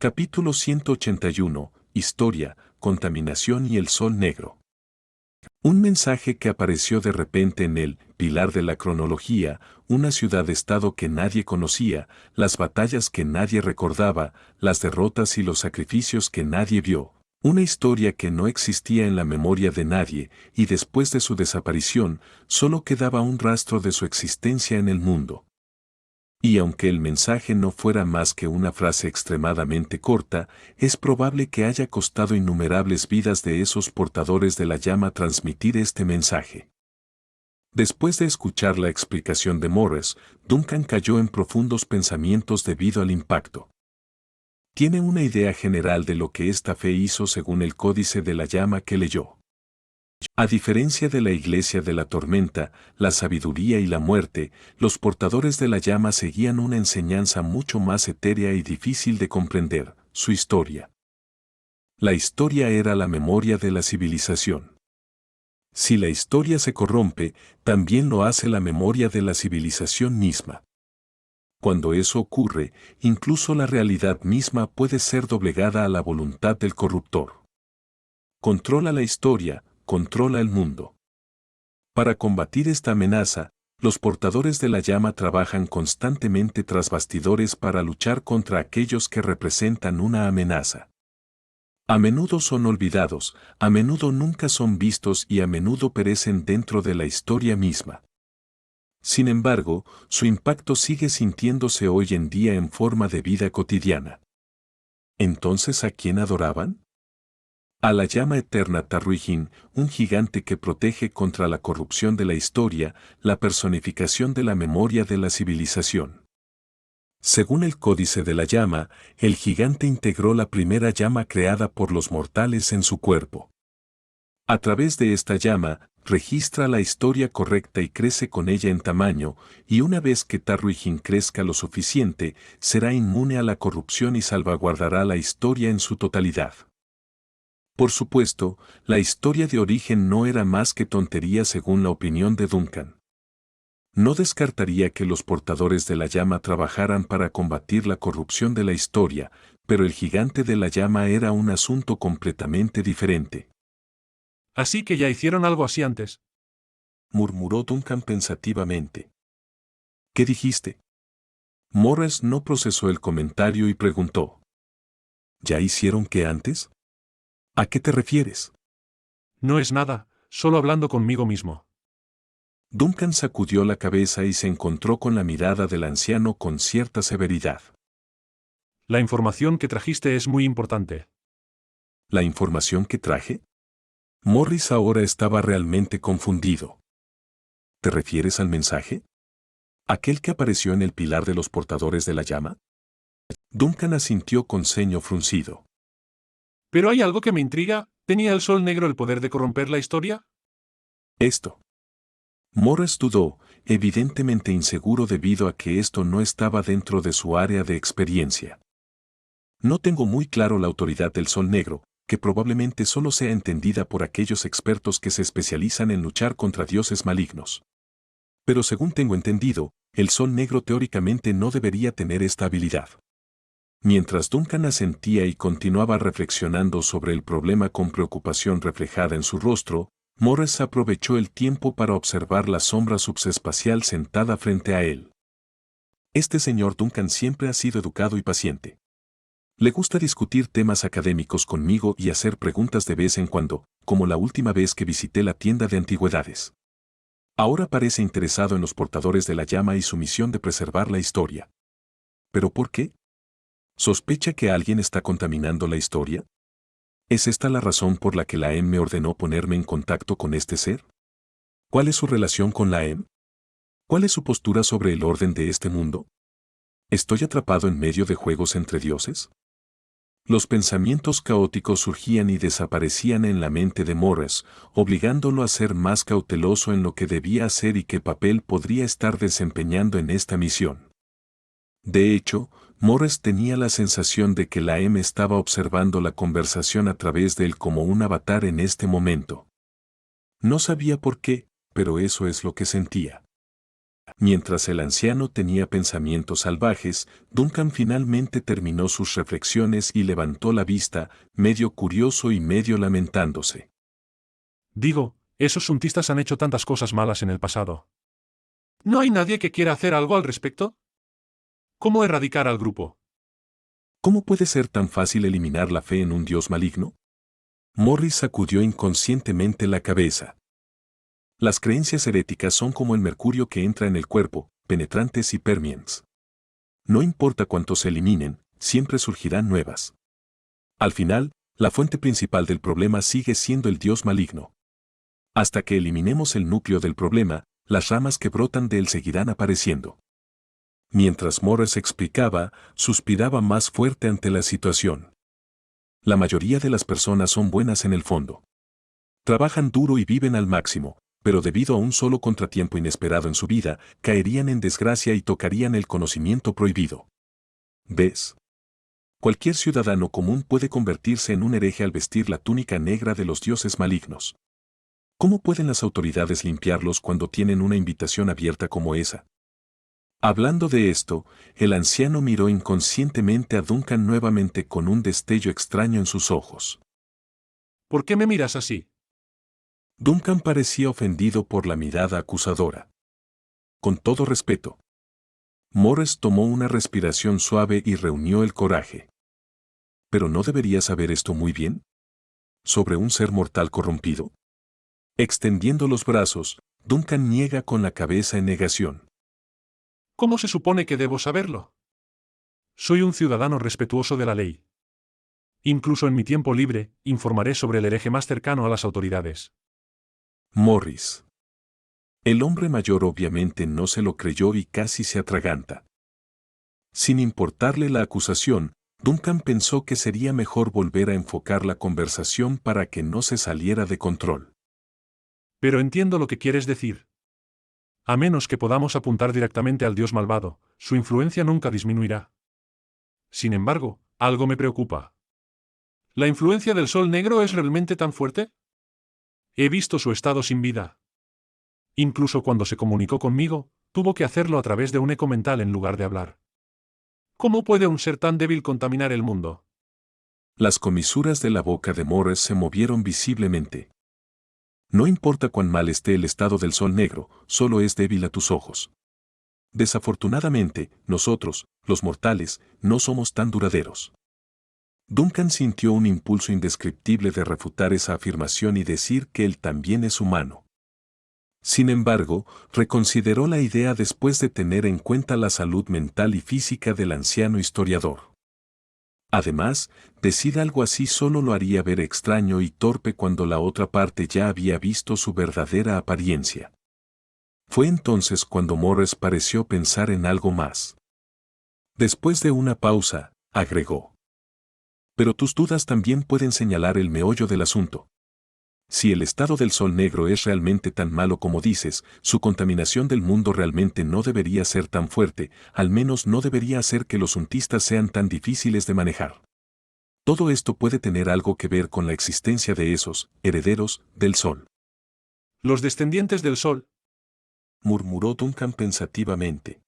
Capítulo 181. Historia, contaminación y el sol negro. Un mensaje que apareció de repente en el pilar de la cronología, una ciudad-estado que nadie conocía, las batallas que nadie recordaba, las derrotas y los sacrificios que nadie vio. Una historia que no existía en la memoria de nadie, y después de su desaparición, solo quedaba un rastro de su existencia en el mundo. Y aunque el mensaje no fuera más que una frase extremadamente corta, es probable que haya costado innumerables vidas de esos portadores de la llama transmitir este mensaje. Después de escuchar la explicación de Morris, Duncan cayó en profundos pensamientos debido al impacto. Tiene una idea general de lo que esta fe hizo según el códice de la llama que leyó. A diferencia de la iglesia de la tormenta, la sabiduría y la muerte, los portadores de la llama seguían una enseñanza mucho más etérea y difícil de comprender, su historia. La historia era la memoria de la civilización. Si la historia se corrompe, también lo hace la memoria de la civilización misma. Cuando eso ocurre, incluso la realidad misma puede ser doblegada a la voluntad del corruptor. Controla la historia, controla el mundo. Para combatir esta amenaza, los portadores de la llama trabajan constantemente tras bastidores para luchar contra aquellos que representan una amenaza. A menudo son olvidados, a menudo nunca son vistos y a menudo perecen dentro de la historia misma. Sin embargo, su impacto sigue sintiéndose hoy en día en forma de vida cotidiana. ¿Entonces a quién adoraban? A la llama eterna Tarruijin, un gigante que protege contra la corrupción de la historia, la personificación de la memoria de la civilización. Según el códice de la llama, el gigante integró la primera llama creada por los mortales en su cuerpo. A través de esta llama, registra la historia correcta y crece con ella en tamaño, y una vez que Tarruijin crezca lo suficiente, será inmune a la corrupción y salvaguardará la historia en su totalidad. Por supuesto, la historia de origen no era más que tontería según la opinión de Duncan. No descartaría que los portadores de la llama trabajaran para combatir la corrupción de la historia, pero el gigante de la llama era un asunto completamente diferente. Así que ya hicieron algo así antes. Murmuró Duncan pensativamente. ¿Qué dijiste? Morris no procesó el comentario y preguntó. ¿Ya hicieron qué antes? ¿A qué te refieres? No es nada, solo hablando conmigo mismo. Duncan sacudió la cabeza y se encontró con la mirada del anciano con cierta severidad. La información que trajiste es muy importante. ¿La información que traje? Morris ahora estaba realmente confundido. ¿Te refieres al mensaje? ¿Aquel que apareció en el pilar de los portadores de la llama? Duncan asintió con ceño fruncido. Pero hay algo que me intriga, ¿tenía el sol negro el poder de corromper la historia? Esto. Morris dudó, evidentemente inseguro debido a que esto no estaba dentro de su área de experiencia. No tengo muy claro la autoridad del sol negro, que probablemente solo sea entendida por aquellos expertos que se especializan en luchar contra dioses malignos. Pero según tengo entendido, el sol negro teóricamente no debería tener esta habilidad. Mientras Duncan asentía y continuaba reflexionando sobre el problema con preocupación reflejada en su rostro, Morris aprovechó el tiempo para observar la sombra subespacial sentada frente a él. Este señor Duncan siempre ha sido educado y paciente. Le gusta discutir temas académicos conmigo y hacer preguntas de vez en cuando, como la última vez que visité la tienda de antigüedades. Ahora parece interesado en los portadores de la llama y su misión de preservar la historia. ¿Pero por qué? ¿Sospecha que alguien está contaminando la historia? ¿Es esta la razón por la que la M me ordenó ponerme en contacto con este ser? ¿Cuál es su relación con la M? ¿Cuál es su postura sobre el orden de este mundo? ¿Estoy atrapado en medio de juegos entre dioses? Los pensamientos caóticos surgían y desaparecían en la mente de Morris, obligándolo a ser más cauteloso en lo que debía hacer y qué papel podría estar desempeñando en esta misión. De hecho, Morris tenía la sensación de que la M estaba observando la conversación a través de él como un avatar en este momento. No sabía por qué, pero eso es lo que sentía. Mientras el anciano tenía pensamientos salvajes, Duncan finalmente terminó sus reflexiones y levantó la vista, medio curioso y medio lamentándose. Digo, esos suntistas han hecho tantas cosas malas en el pasado. ¿No hay nadie que quiera hacer algo al respecto? ¿Cómo erradicar al grupo? ¿Cómo puede ser tan fácil eliminar la fe en un dios maligno? Morris sacudió inconscientemente la cabeza. Las creencias heréticas son como el mercurio que entra en el cuerpo, penetrantes y permeantes. No importa cuántos se eliminen, siempre surgirán nuevas. Al final, la fuente principal del problema sigue siendo el dios maligno. Hasta que eliminemos el núcleo del problema, las ramas que brotan de él seguirán apareciendo. Mientras Morris explicaba, suspiraba más fuerte ante la situación. La mayoría de las personas son buenas en el fondo. Trabajan duro y viven al máximo, pero debido a un solo contratiempo inesperado en su vida, caerían en desgracia y tocarían el conocimiento prohibido. ¿Ves? Cualquier ciudadano común puede convertirse en un hereje al vestir la túnica negra de los dioses malignos. ¿Cómo pueden las autoridades limpiarlos cuando tienen una invitación abierta como esa? Hablando de esto, el anciano miró inconscientemente a Duncan nuevamente con un destello extraño en sus ojos. ¿Por qué me miras así? Duncan parecía ofendido por la mirada acusadora. Con todo respeto. Morris tomó una respiración suave y reunió el coraje. ¿Pero no deberías saber esto muy bien? ¿Sobre un ser mortal corrompido? Extendiendo los brazos, Duncan niega con la cabeza en negación. ¿Cómo se supone que debo saberlo? Soy un ciudadano respetuoso de la ley. Incluso en mi tiempo libre, informaré sobre el hereje más cercano a las autoridades. Morris. El hombre mayor obviamente no se lo creyó y casi se atraganta. Sin importarle la acusación, Duncan pensó que sería mejor volver a enfocar la conversación para que no se saliera de control. Pero entiendo lo que quieres decir. A menos que podamos apuntar directamente al dios malvado, su influencia nunca disminuirá. Sin embargo, algo me preocupa. ¿La influencia del Sol Negro es realmente tan fuerte? He visto su estado sin vida. Incluso cuando se comunicó conmigo, tuvo que hacerlo a través de un eco mental en lugar de hablar. ¿Cómo puede un ser tan débil contaminar el mundo? Las comisuras de la boca de Morris se movieron visiblemente. No importa cuán mal esté el estado del Sol Negro, solo es débil a tus ojos. Desafortunadamente, nosotros, los mortales, no somos tan duraderos. Duncan sintió un impulso indescriptible de refutar esa afirmación y decir que él también es humano. Sin embargo, reconsideró la idea después de tener en cuenta la salud mental y física del anciano historiador. Además, decir algo así solo lo haría ver extraño y torpe cuando la otra parte ya había visto su verdadera apariencia. Fue entonces cuando Morris pareció pensar en algo más. Después de una pausa, agregó. Pero tus dudas también pueden señalar el meollo del asunto. Si el estado del Sol Negro es realmente tan malo como dices, su contaminación del mundo realmente no debería ser tan fuerte, al menos no debería hacer que los suntistas sean tan difíciles de manejar. Todo esto puede tener algo que ver con la existencia de esos herederos del Sol. Los descendientes del Sol, Murmuró Duncan pensativamente.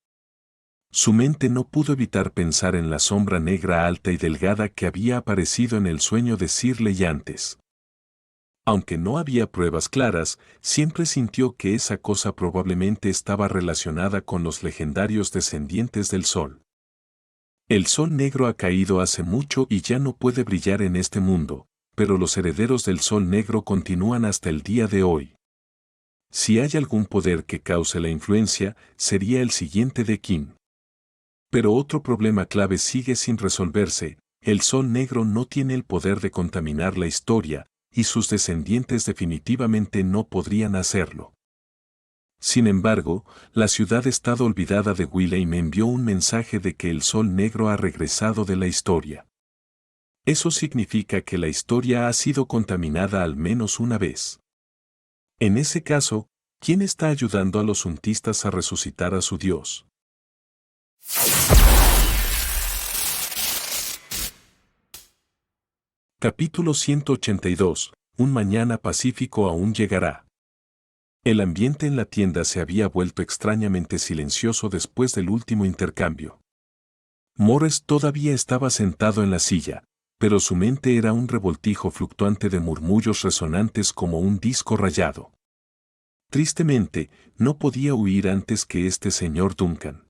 Su mente no pudo evitar pensar en la sombra negra alta y delgada que había aparecido en el sueño de Shirley antes. Aunque no había pruebas claras, siempre sintió que esa cosa probablemente estaba relacionada con los legendarios descendientes del Sol. El Sol Negro ha caído hace mucho y ya no puede brillar en este mundo, pero los herederos del Sol Negro continúan hasta el día de hoy. Si hay algún poder que cause la influencia, sería el siguiente de Kim. Pero otro problema clave sigue sin resolverse: el Sol Negro no tiene el poder de contaminar la historia, y sus descendientes definitivamente no podrían hacerlo. Sin embargo, la ciudad-estado olvidada de Wilhelm envió un mensaje de que el Sol Negro ha regresado de la historia. Eso significa que la historia ha sido contaminada al menos una vez. En ese caso, ¿quién está ayudando a los suntistas a resucitar a su Dios? Capítulo 182. Un mañana pacífico aún llegará. El ambiente en la tienda se había vuelto extrañamente silencioso después del último intercambio. Morris todavía estaba sentado en la silla, pero su mente era un revoltijo fluctuante de murmullos resonantes como un disco rayado. Tristemente, no podía huir antes que este señor Duncan.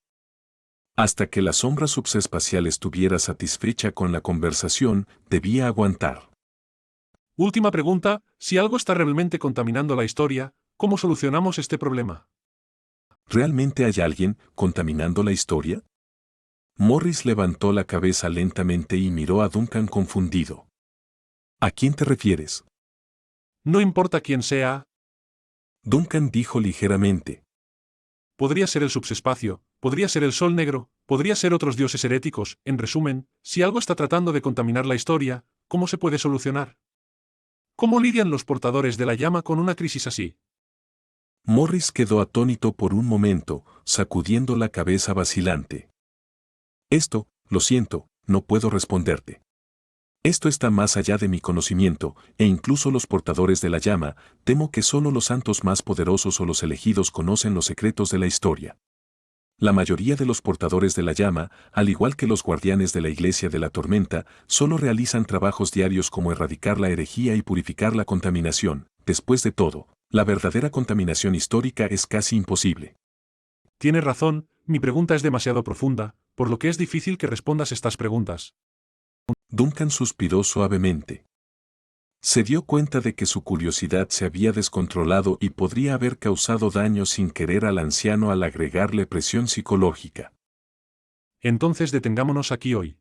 Hasta que la sombra subespacial estuviera satisfecha con la conversación, debía aguantar. Última pregunta, si algo está realmente contaminando la historia, ¿cómo solucionamos este problema? ¿Realmente hay alguien contaminando la historia? Morris levantó la cabeza lentamente y miró a Duncan confundido. ¿A quién te refieres? No importa quién sea, Duncan dijo ligeramente. podría ser el subespacio, podría ser el Sol Negro, podría ser otros dioses heréticos. En resumen, si algo está tratando de contaminar la historia, ¿cómo se puede solucionar? ¿Cómo lidian los portadores de la llama con una crisis así? Morris quedó atónito por un momento, sacudiendo la cabeza vacilante. Esto, lo siento, no puedo responderte. Esto está más allá de mi conocimiento, e incluso los portadores de la llama, temo que solo los santos más poderosos o los elegidos conocen los secretos de la historia. La mayoría de los portadores de la llama, al igual que los guardianes de la Iglesia de la Tormenta, solo realizan trabajos diarios como erradicar la herejía y purificar la contaminación. Después de todo, la verdadera contaminación histórica es casi imposible. Tiene razón, mi pregunta es demasiado profunda, por lo que es difícil que respondas estas preguntas. Duncan suspiró suavemente. Se dio cuenta de que su curiosidad se había descontrolado y podría haber causado daño sin querer al anciano al agregarle presión psicológica. Entonces detengámonos aquí hoy.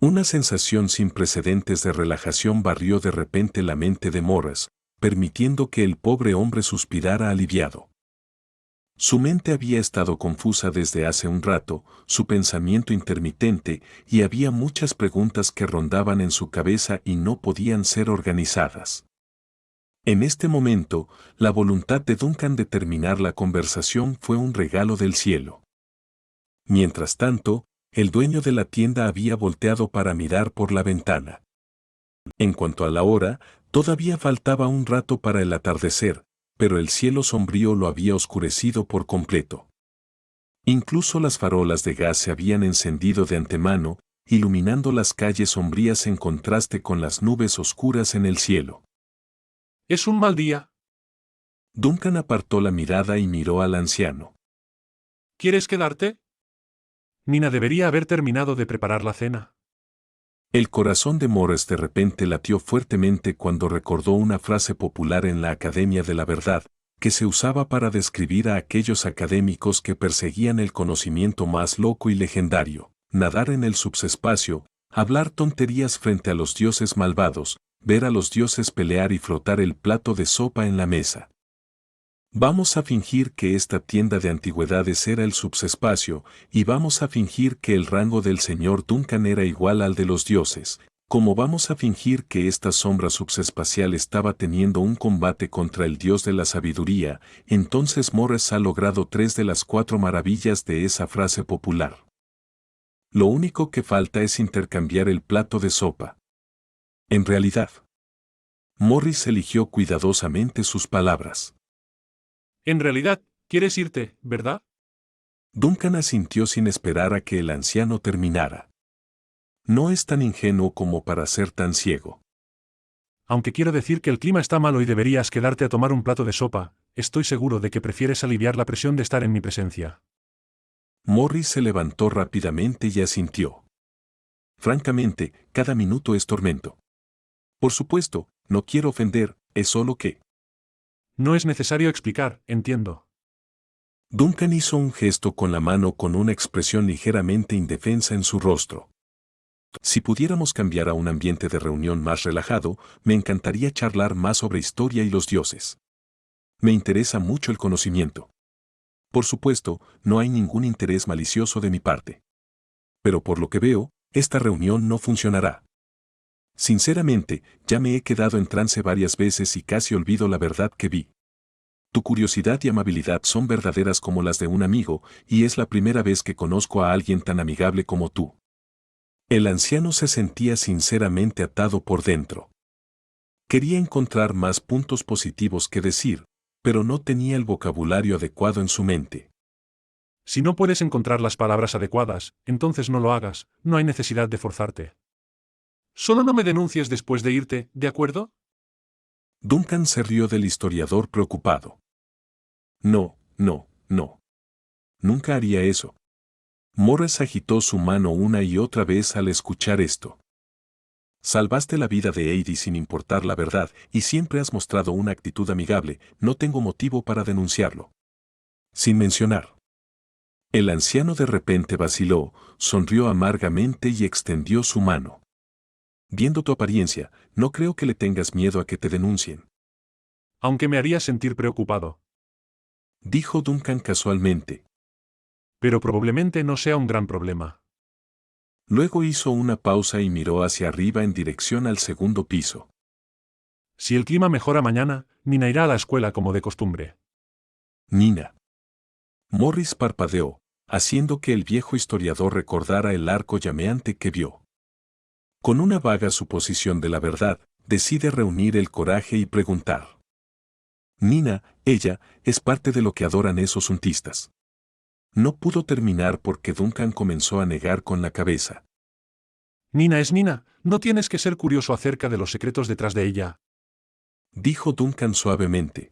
Una sensación sin precedentes de relajación barrió de repente la mente de Morris, permitiendo que el pobre hombre suspirara aliviado. Su mente había estado confusa desde hace un rato, su pensamiento intermitente, y había muchas preguntas que rondaban en su cabeza y no podían ser organizadas. En este momento, la voluntad de Duncan de terminar la conversación fue un regalo del cielo. Mientras tanto, el dueño de la tienda había volteado para mirar por la ventana. En cuanto a la hora, todavía faltaba un rato para el atardecer, pero el cielo sombrío lo había oscurecido por completo. Incluso las farolas de gas se habían encendido de antemano, iluminando las calles sombrías en contraste con las nubes oscuras en el cielo. ¿Es un mal día? Duncan apartó la mirada y miró al anciano. ¿Quieres quedarte? Nina debería haber terminado de preparar la cena. El corazón de Morris de repente latió fuertemente cuando recordó una frase popular en la Academia de la Verdad, que se usaba para describir a aquellos académicos que perseguían el conocimiento más loco y legendario: nadar en el subespacio, hablar tonterías frente a los dioses malvados, ver a los dioses pelear y frotar el plato de sopa en la mesa. Vamos a fingir que esta tienda de antigüedades era el subespacio, y vamos a fingir que el rango del señor Duncan era igual al de los dioses, como vamos a fingir que esta sombra subespacial estaba teniendo un combate contra el dios de la sabiduría. Entonces Morris ha logrado 3 de las 4 maravillas de esa frase popular. Lo único que falta es intercambiar el plato de sopa. En realidad, Morris eligió cuidadosamente sus palabras. En realidad, quieres irte, ¿verdad? Duncan asintió sin esperar a que el anciano terminara. No es tan ingenuo como para ser tan ciego. Aunque quiero decir que el clima está malo y deberías quedarte a tomar un plato de sopa, estoy seguro de que prefieres aliviar la presión de estar en mi presencia. Morris se levantó rápidamente y asintió. Francamente, cada minuto es tormento. Por supuesto, no quiero ofender, es solo que... No es necesario explicar, entiendo. Duncan hizo un gesto con la mano con una expresión ligeramente indefensa en su rostro. Si pudiéramos cambiar a un ambiente de reunión más relajado, me encantaría charlar más sobre historia y los dioses. Me interesa mucho el conocimiento. Por supuesto, no hay ningún interés malicioso de mi parte. Pero por lo que veo, esta reunión no funcionará. Sinceramente, ya me he quedado en trance varias veces y casi olvido la verdad que vi. Tu curiosidad y amabilidad son verdaderas como las de un amigo, y es la primera vez que conozco a alguien tan amigable como tú. El anciano se sentía sinceramente atado por dentro. Quería encontrar más puntos positivos que decir, pero no tenía el vocabulario adecuado en su mente. Si no puedes encontrar las palabras adecuadas, entonces no lo hagas, no hay necesidad de forzarte. Solo no me denuncies después de irte, ¿de acuerdo? Duncan se rió del historiador preocupado. No, no, no. Nunca haría eso. Morris agitó su mano una y otra vez al escuchar esto. Salvaste la vida de Eddie sin importar la verdad y siempre has mostrado una actitud amigable, no tengo motivo para denunciarlo. Sin mencionar. El anciano de repente vaciló, sonrió amargamente y extendió su mano. Viendo tu apariencia, no creo que le tengas miedo a que te denuncien. Aunque me haría sentir preocupado. Dijo Duncan casualmente. Pero probablemente no sea un gran problema. Luego hizo una pausa y miró hacia arriba en dirección al segundo piso. Si el clima mejora mañana, Nina irá a la escuela como de costumbre. Nina. Morris parpadeó, haciendo que el viejo historiador recordara el arco llameante que vio. Con una vaga suposición de la verdad, decide reunir el coraje y preguntar. Nina, ella, es parte de lo que adoran esos suntistas. No pudo terminar porque Duncan comenzó a negar con la cabeza. Nina es Nina, no tienes que ser curioso acerca de los secretos detrás de ella. Dijo Duncan suavemente.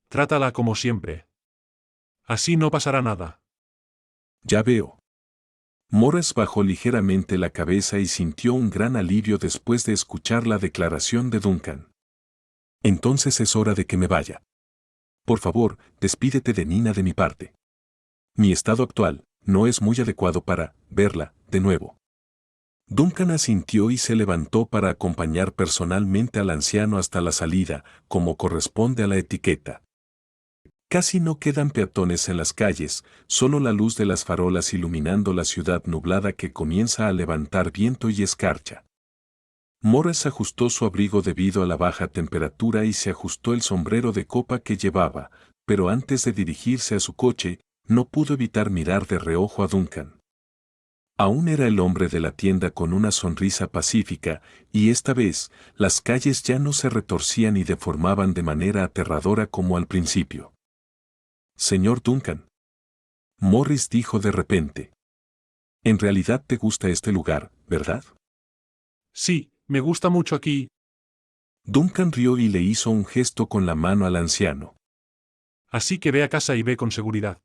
Trátala como siempre. Así no pasará nada. Ya veo. Morris bajó ligeramente la cabeza y sintió un gran alivio después de escuchar la declaración de Duncan. Entonces es hora de que me vaya. Por favor, despídete de Nina de mi parte. Mi estado actual no es muy adecuado para verla de nuevo. Duncan asintió y se levantó para acompañar personalmente al anciano hasta la salida, como corresponde a la etiqueta. Casi no quedan peatones en las calles, solo la luz de las farolas iluminando la ciudad nublada que comienza a levantar viento y escarcha. Morris ajustó su abrigo debido a la baja temperatura y se ajustó el sombrero de copa que llevaba, pero antes de dirigirse a su coche, no pudo evitar mirar de reojo a Duncan. Aún era el hombre de la tienda con una sonrisa pacífica, y esta vez, las calles ya no se retorcían y deformaban de manera aterradora como al principio. Señor Duncan. Morris dijo de repente. En realidad te gusta este lugar, ¿verdad? Sí, me gusta mucho aquí. Duncan rió y le hizo un gesto con la mano al anciano. Así que ve a casa y ve con seguridad.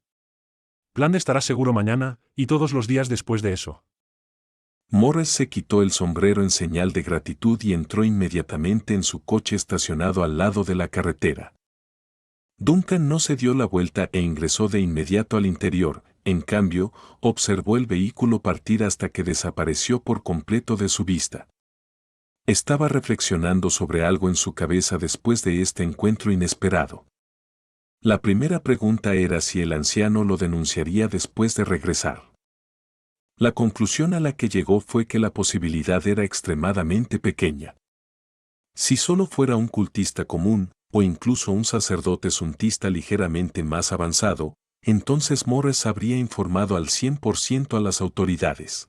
Plan estará seguro mañana, y todos los días después de eso. Morris se quitó el sombrero en señal de gratitud y entró inmediatamente en su coche estacionado al lado de la carretera. Duncan no se dio la vuelta e ingresó de inmediato al interior, en cambio, observó el vehículo partir hasta que desapareció por completo de su vista. Estaba reflexionando sobre algo en su cabeza después de este encuentro inesperado. La primera pregunta era si el anciano lo denunciaría después de regresar. La conclusión a la que llegó fue que la posibilidad era extremadamente pequeña. Si solo fuera un cultista común, o incluso un sacerdote suntista ligeramente más avanzado, entonces Morris habría informado al 100% a las autoridades.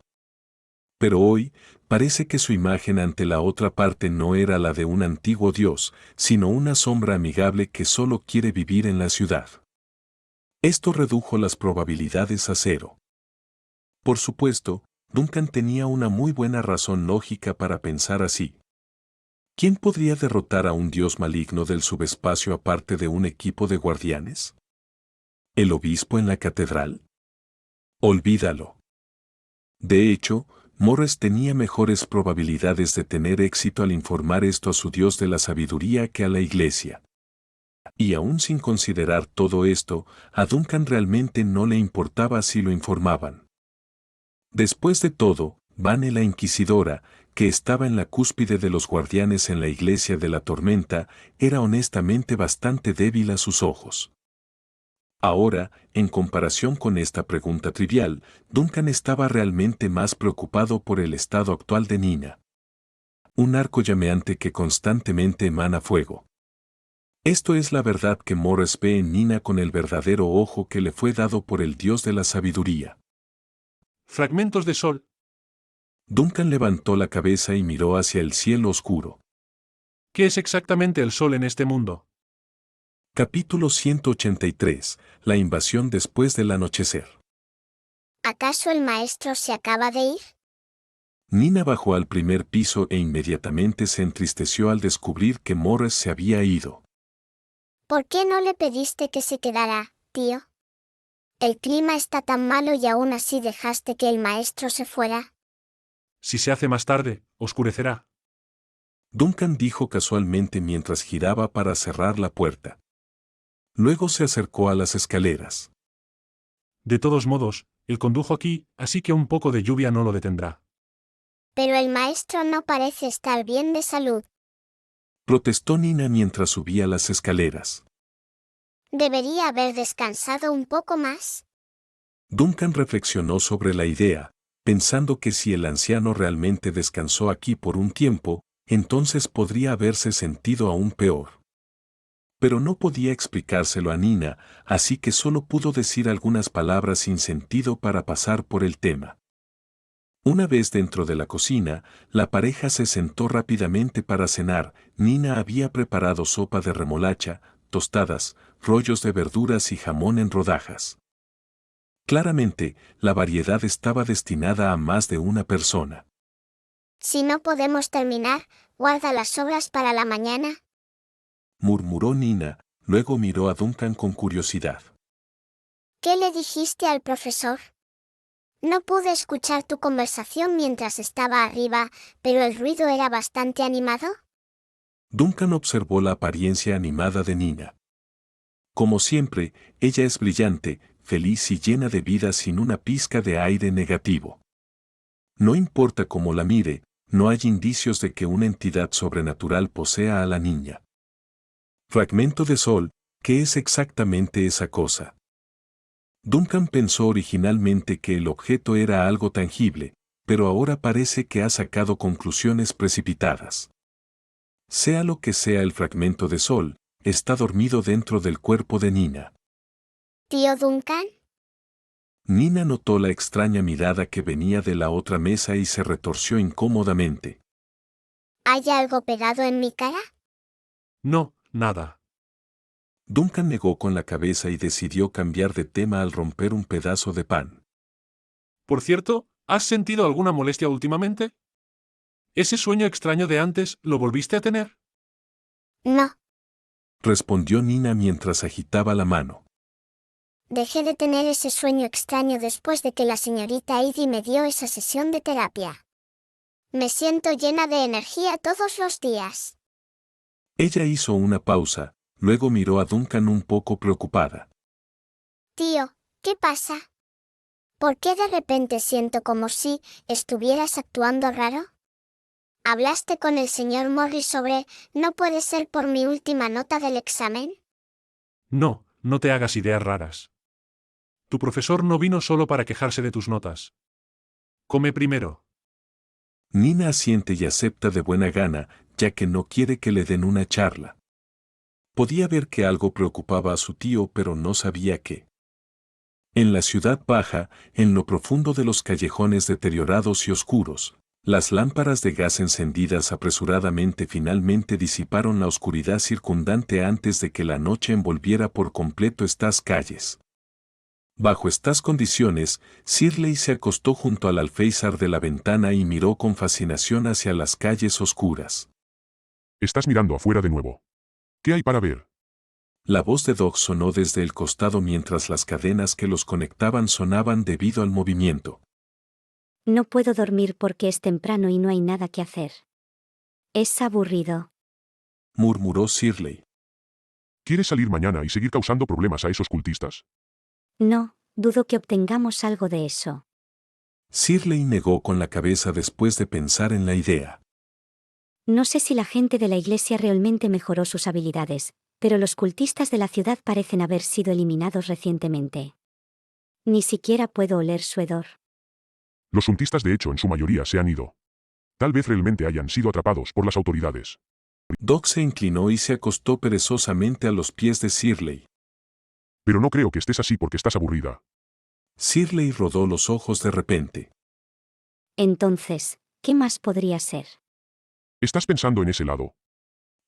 Pero hoy, parece que su imagen ante la otra parte no era la de un antiguo dios, sino una sombra amigable que solo quiere vivir en la ciudad. Esto redujo las probabilidades a cero. Por supuesto, Duncan tenía una muy buena razón lógica para pensar así. ¿Quién podría derrotar a un dios maligno del subespacio aparte de un equipo de guardianes? ¿El obispo en la catedral? Olvídalo. De hecho, Morris tenía mejores probabilidades de tener éxito al informar esto a su Dios de la sabiduría que a la iglesia. Y aún sin considerar todo esto, a Duncan realmente no le importaba si lo informaban. Después de todo, Vane la Inquisidora, que estaba en la cúspide de los guardianes en la iglesia de la tormenta, era honestamente bastante débil a sus ojos. Ahora, en comparación con esta pregunta trivial, Duncan estaba realmente más preocupado por el estado actual de Nina. Un arco llameante que constantemente emana fuego. Esto es la verdad que Morris ve en Nina con el verdadero ojo que le fue dado por el Dios de la sabiduría. Fragmentos de sol. Duncan levantó la cabeza y miró hacia el cielo oscuro. ¿Qué es exactamente el sol en este mundo? Capítulo 183. La invasión después del anochecer. ¿Acaso el maestro se acaba de ir? Nina bajó al primer piso e inmediatamente se entristeció al descubrir que Morris se había ido. ¿Por qué no le pediste que se quedara, tío? El clima está tan malo y aún así dejaste que el maestro se fuera. Si se hace más tarde, oscurecerá. Duncan dijo casualmente mientras giraba para cerrar la puerta. Luego se acercó a las escaleras. De todos modos, él condujo aquí, así que un poco de lluvia no lo detendrá. Pero el maestro no parece estar bien de salud. Protestó Nina mientras subía las escaleras. Debería haber descansado un poco más. Duncan reflexionó sobre la idea, pensando que si el anciano realmente descansó aquí por un tiempo, entonces podría haberse sentido aún peor. Pero no podía explicárselo a Nina, así que solo pudo decir algunas palabras sin sentido para pasar por el tema. Una vez dentro de la cocina, la pareja se sentó rápidamente para cenar. Nina había preparado sopa de remolacha, tostadas, rollos de verduras y jamón en rodajas. Claramente, la variedad estaba destinada a más de una persona. Si no podemos terminar, guarda las sobras para la mañana. Murmuró Nina, luego miró a Duncan con curiosidad. ¿Qué le dijiste al profesor? No pude escuchar tu conversación mientras estaba arriba, pero el ruido era bastante animado. Duncan observó la apariencia animada de Nina. Como siempre, ella es brillante, feliz y llena de vida sin una pizca de aire negativo. No importa cómo la mire, no hay indicios de que una entidad sobrenatural posea a la niña. Fragmento de sol, ¿qué es exactamente esa cosa? Duncan pensó originalmente que el objeto era algo tangible, pero ahora parece que ha sacado conclusiones precipitadas. Sea lo que sea el fragmento de sol, está dormido dentro del cuerpo de Nina. ¿Tío Duncan? Nina notó la extraña mirada que venía de la otra mesa y se retorció incómodamente. ¿Hay algo pegado en mi cara? No, nada. Duncan negó con la cabeza y decidió cambiar de tema al romper un pedazo de pan. Por cierto, ¿has sentido alguna molestia últimamente? ¿Ese sueño extraño de antes lo volviste a tener? No, Respondió Nina mientras agitaba la mano. dejé de tener ese sueño extraño después de que la señorita Edie me dio esa sesión de terapia. Me siento llena de energía todos los días. Ella hizo una pausa, luego miró a Duncan un poco preocupada. Tío, ¿qué pasa? ¿Por qué de repente siento como si estuvieras actuando raro? ¿Hablaste con el señor Morris sobre no puede ser por mi última nota del examen? No, no te hagas ideas raras. Tu profesor no vino solo para quejarse de tus notas. Come primero. Nina asiente y acepta de buena gana, ya que no quiere que le den una charla. Podía ver que algo preocupaba a su tío, pero no sabía qué. En la ciudad baja, en lo profundo de los callejones deteriorados y oscuros, las lámparas de gas encendidas apresuradamente finalmente disiparon la oscuridad circundante antes de que la noche envolviera por completo estas calles. Bajo estas condiciones, Shirley se acostó junto al alféizar de la ventana y miró con fascinación hacia las calles oscuras. Estás mirando afuera de nuevo. ¿Qué hay para ver? La voz de Doc sonó desde el costado mientras las cadenas que los conectaban sonaban debido al movimiento. No puedo dormir porque es temprano y no hay nada que hacer. Es aburrido. Murmuró Shirley. ¿Quieres salir mañana y seguir causando problemas a esos cultistas? No, dudo que obtengamos algo de eso. Shirley negó con la cabeza después de pensar en la idea. No sé si la gente de la iglesia realmente mejoró sus habilidades, pero los cultistas de la ciudad parecen haber sido eliminados recientemente. Ni siquiera puedo oler su hedor. Los suntistas de hecho en su mayoría se han ido. Tal vez realmente hayan sido atrapados por las autoridades. Doc se inclinó y se acostó perezosamente a los pies de Shirley. Pero no creo que estés así porque estás aburrida. Shirley rodó los ojos de repente. Entonces, ¿qué más podría ser? ¿Estás pensando en ese lado?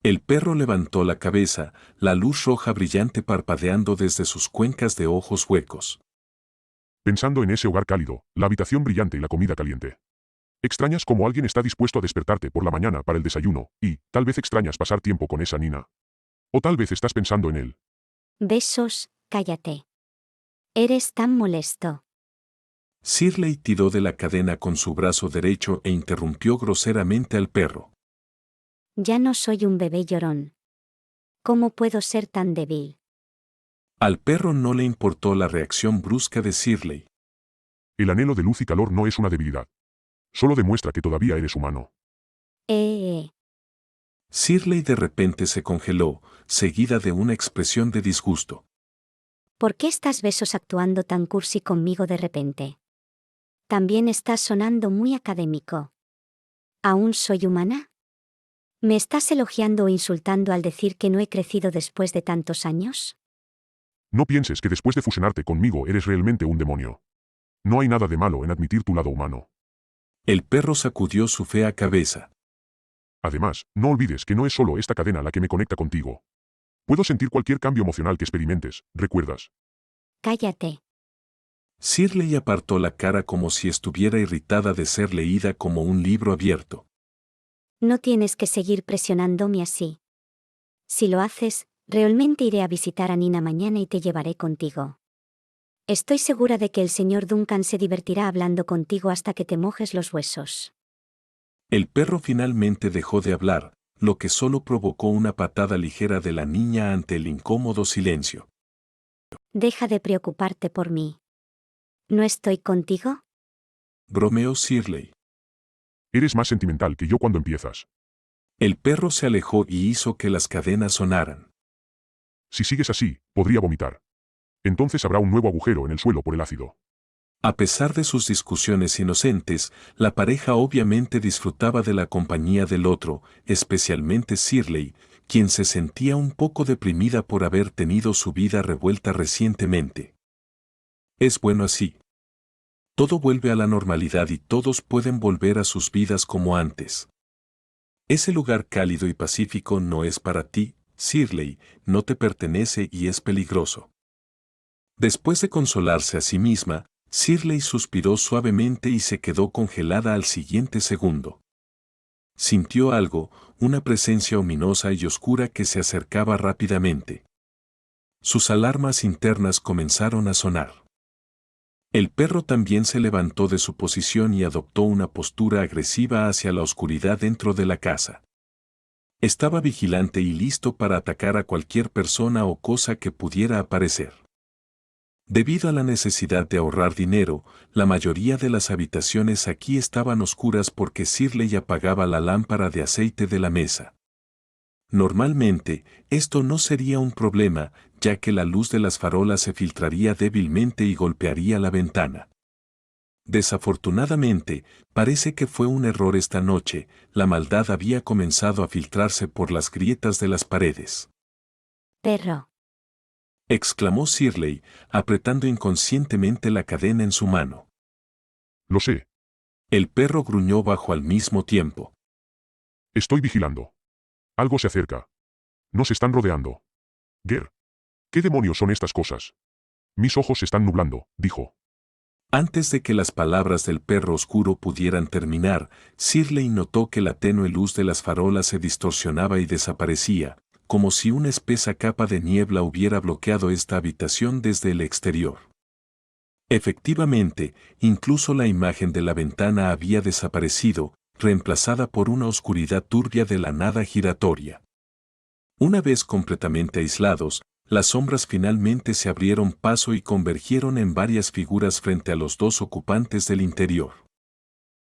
El perro levantó la cabeza, la luz roja brillante parpadeando desde sus cuencas de ojos huecos. Pensando en ese hogar cálido, la habitación brillante y la comida caliente. Extrañas cómo alguien está dispuesto a despertarte por la mañana para el desayuno, y, tal vez extrañas pasar tiempo con esa Nina. O tal vez estás pensando en él. Besos, cállate. Eres tan molesto. Shirley tiró de la cadena con su brazo derecho e interrumpió groseramente al perro. Ya no soy un bebé llorón. ¿Cómo puedo ser tan débil? Al perro no le importó la reacción brusca de Shirley. El anhelo de luz y calor no es una debilidad. Solo demuestra que todavía eres humano. Eh. Shirley de repente se congeló, seguida de una expresión de disgusto. ¿Por qué estás besos actuando tan cursi conmigo de repente? También estás sonando muy académico. ¿Aún soy humana? ¿Me estás elogiando o insultando al decir que no he crecido después de tantos años? No pienses que después de fusionarte conmigo eres realmente un demonio. No hay nada de malo en admitir tu lado humano. El perro sacudió su fea cabeza. Además, no olvides que no es solo esta cadena la que me conecta contigo. Puedo sentir cualquier cambio emocional que experimentes, ¿recuerdas? Cállate. Shirley apartó la cara como si estuviera irritada de ser leída como un libro abierto. No tienes que seguir presionándome así. Si lo haces, realmente iré a visitar a Nina mañana y te llevaré contigo. Estoy segura de que el señor Duncan se divertirá hablando contigo hasta que te mojes los huesos. El perro finalmente dejó de hablar, lo que solo provocó una patada ligera de la niña ante el incómodo silencio. Deja de preocuparte por mí. ¿No estoy contigo? Bromeó Shirley. Eres más sentimental que yo cuando empiezas. El perro se alejó y hizo que las cadenas sonaran. Si sigues así, podría vomitar. Entonces habrá un nuevo agujero en el suelo por el ácido. A pesar de sus discusiones inocentes, la pareja obviamente disfrutaba de la compañía del otro, especialmente Shirley, quien se sentía un poco deprimida por haber tenido su vida revuelta recientemente. Es bueno así. Todo vuelve a la normalidad y todos pueden volver a sus vidas como antes. Ese lugar cálido y pacífico no es para ti, Shirley, no te pertenece y es peligroso. Después de consolarse a sí misma, Shirley suspiró suavemente y se quedó congelada al siguiente segundo. Sintió algo, una presencia ominosa y oscura que se acercaba rápidamente. Sus alarmas internas comenzaron a sonar. El perro también se levantó de su posición y adoptó una postura agresiva hacia la oscuridad dentro de la casa. Estaba vigilante y listo para atacar a cualquier persona o cosa que pudiera aparecer. Debido a la necesidad de ahorrar dinero, la mayoría de las habitaciones aquí estaban oscuras porque Shirley apagaba la lámpara de aceite de la mesa. Normalmente, esto no sería un problema, ya que la luz de las farolas se filtraría débilmente y golpearía la ventana. Desafortunadamente, parece que fue un error esta noche, la maldad había comenzado a filtrarse por las grietas de las paredes. Perro. Exclamó Shirley, apretando inconscientemente la cadena en su mano. Lo sé. El perro gruñó bajo al mismo tiempo. Estoy vigilando. Algo se acerca. Nos están rodeando. Ger. ¿Qué demonios son estas cosas? Mis ojos se están nublando, dijo. Antes de que las palabras del perro oscuro pudieran terminar, Shirley notó que la tenue luz de las farolas se distorsionaba y desaparecía, como si una espesa capa de niebla hubiera bloqueado esta habitación desde el exterior. Efectivamente, incluso la imagen de la ventana había desaparecido, reemplazada por una oscuridad turbia de la nada giratoria. Una vez completamente aislados, las sombras finalmente se abrieron paso y convergieron en varias figuras frente a los dos ocupantes del interior.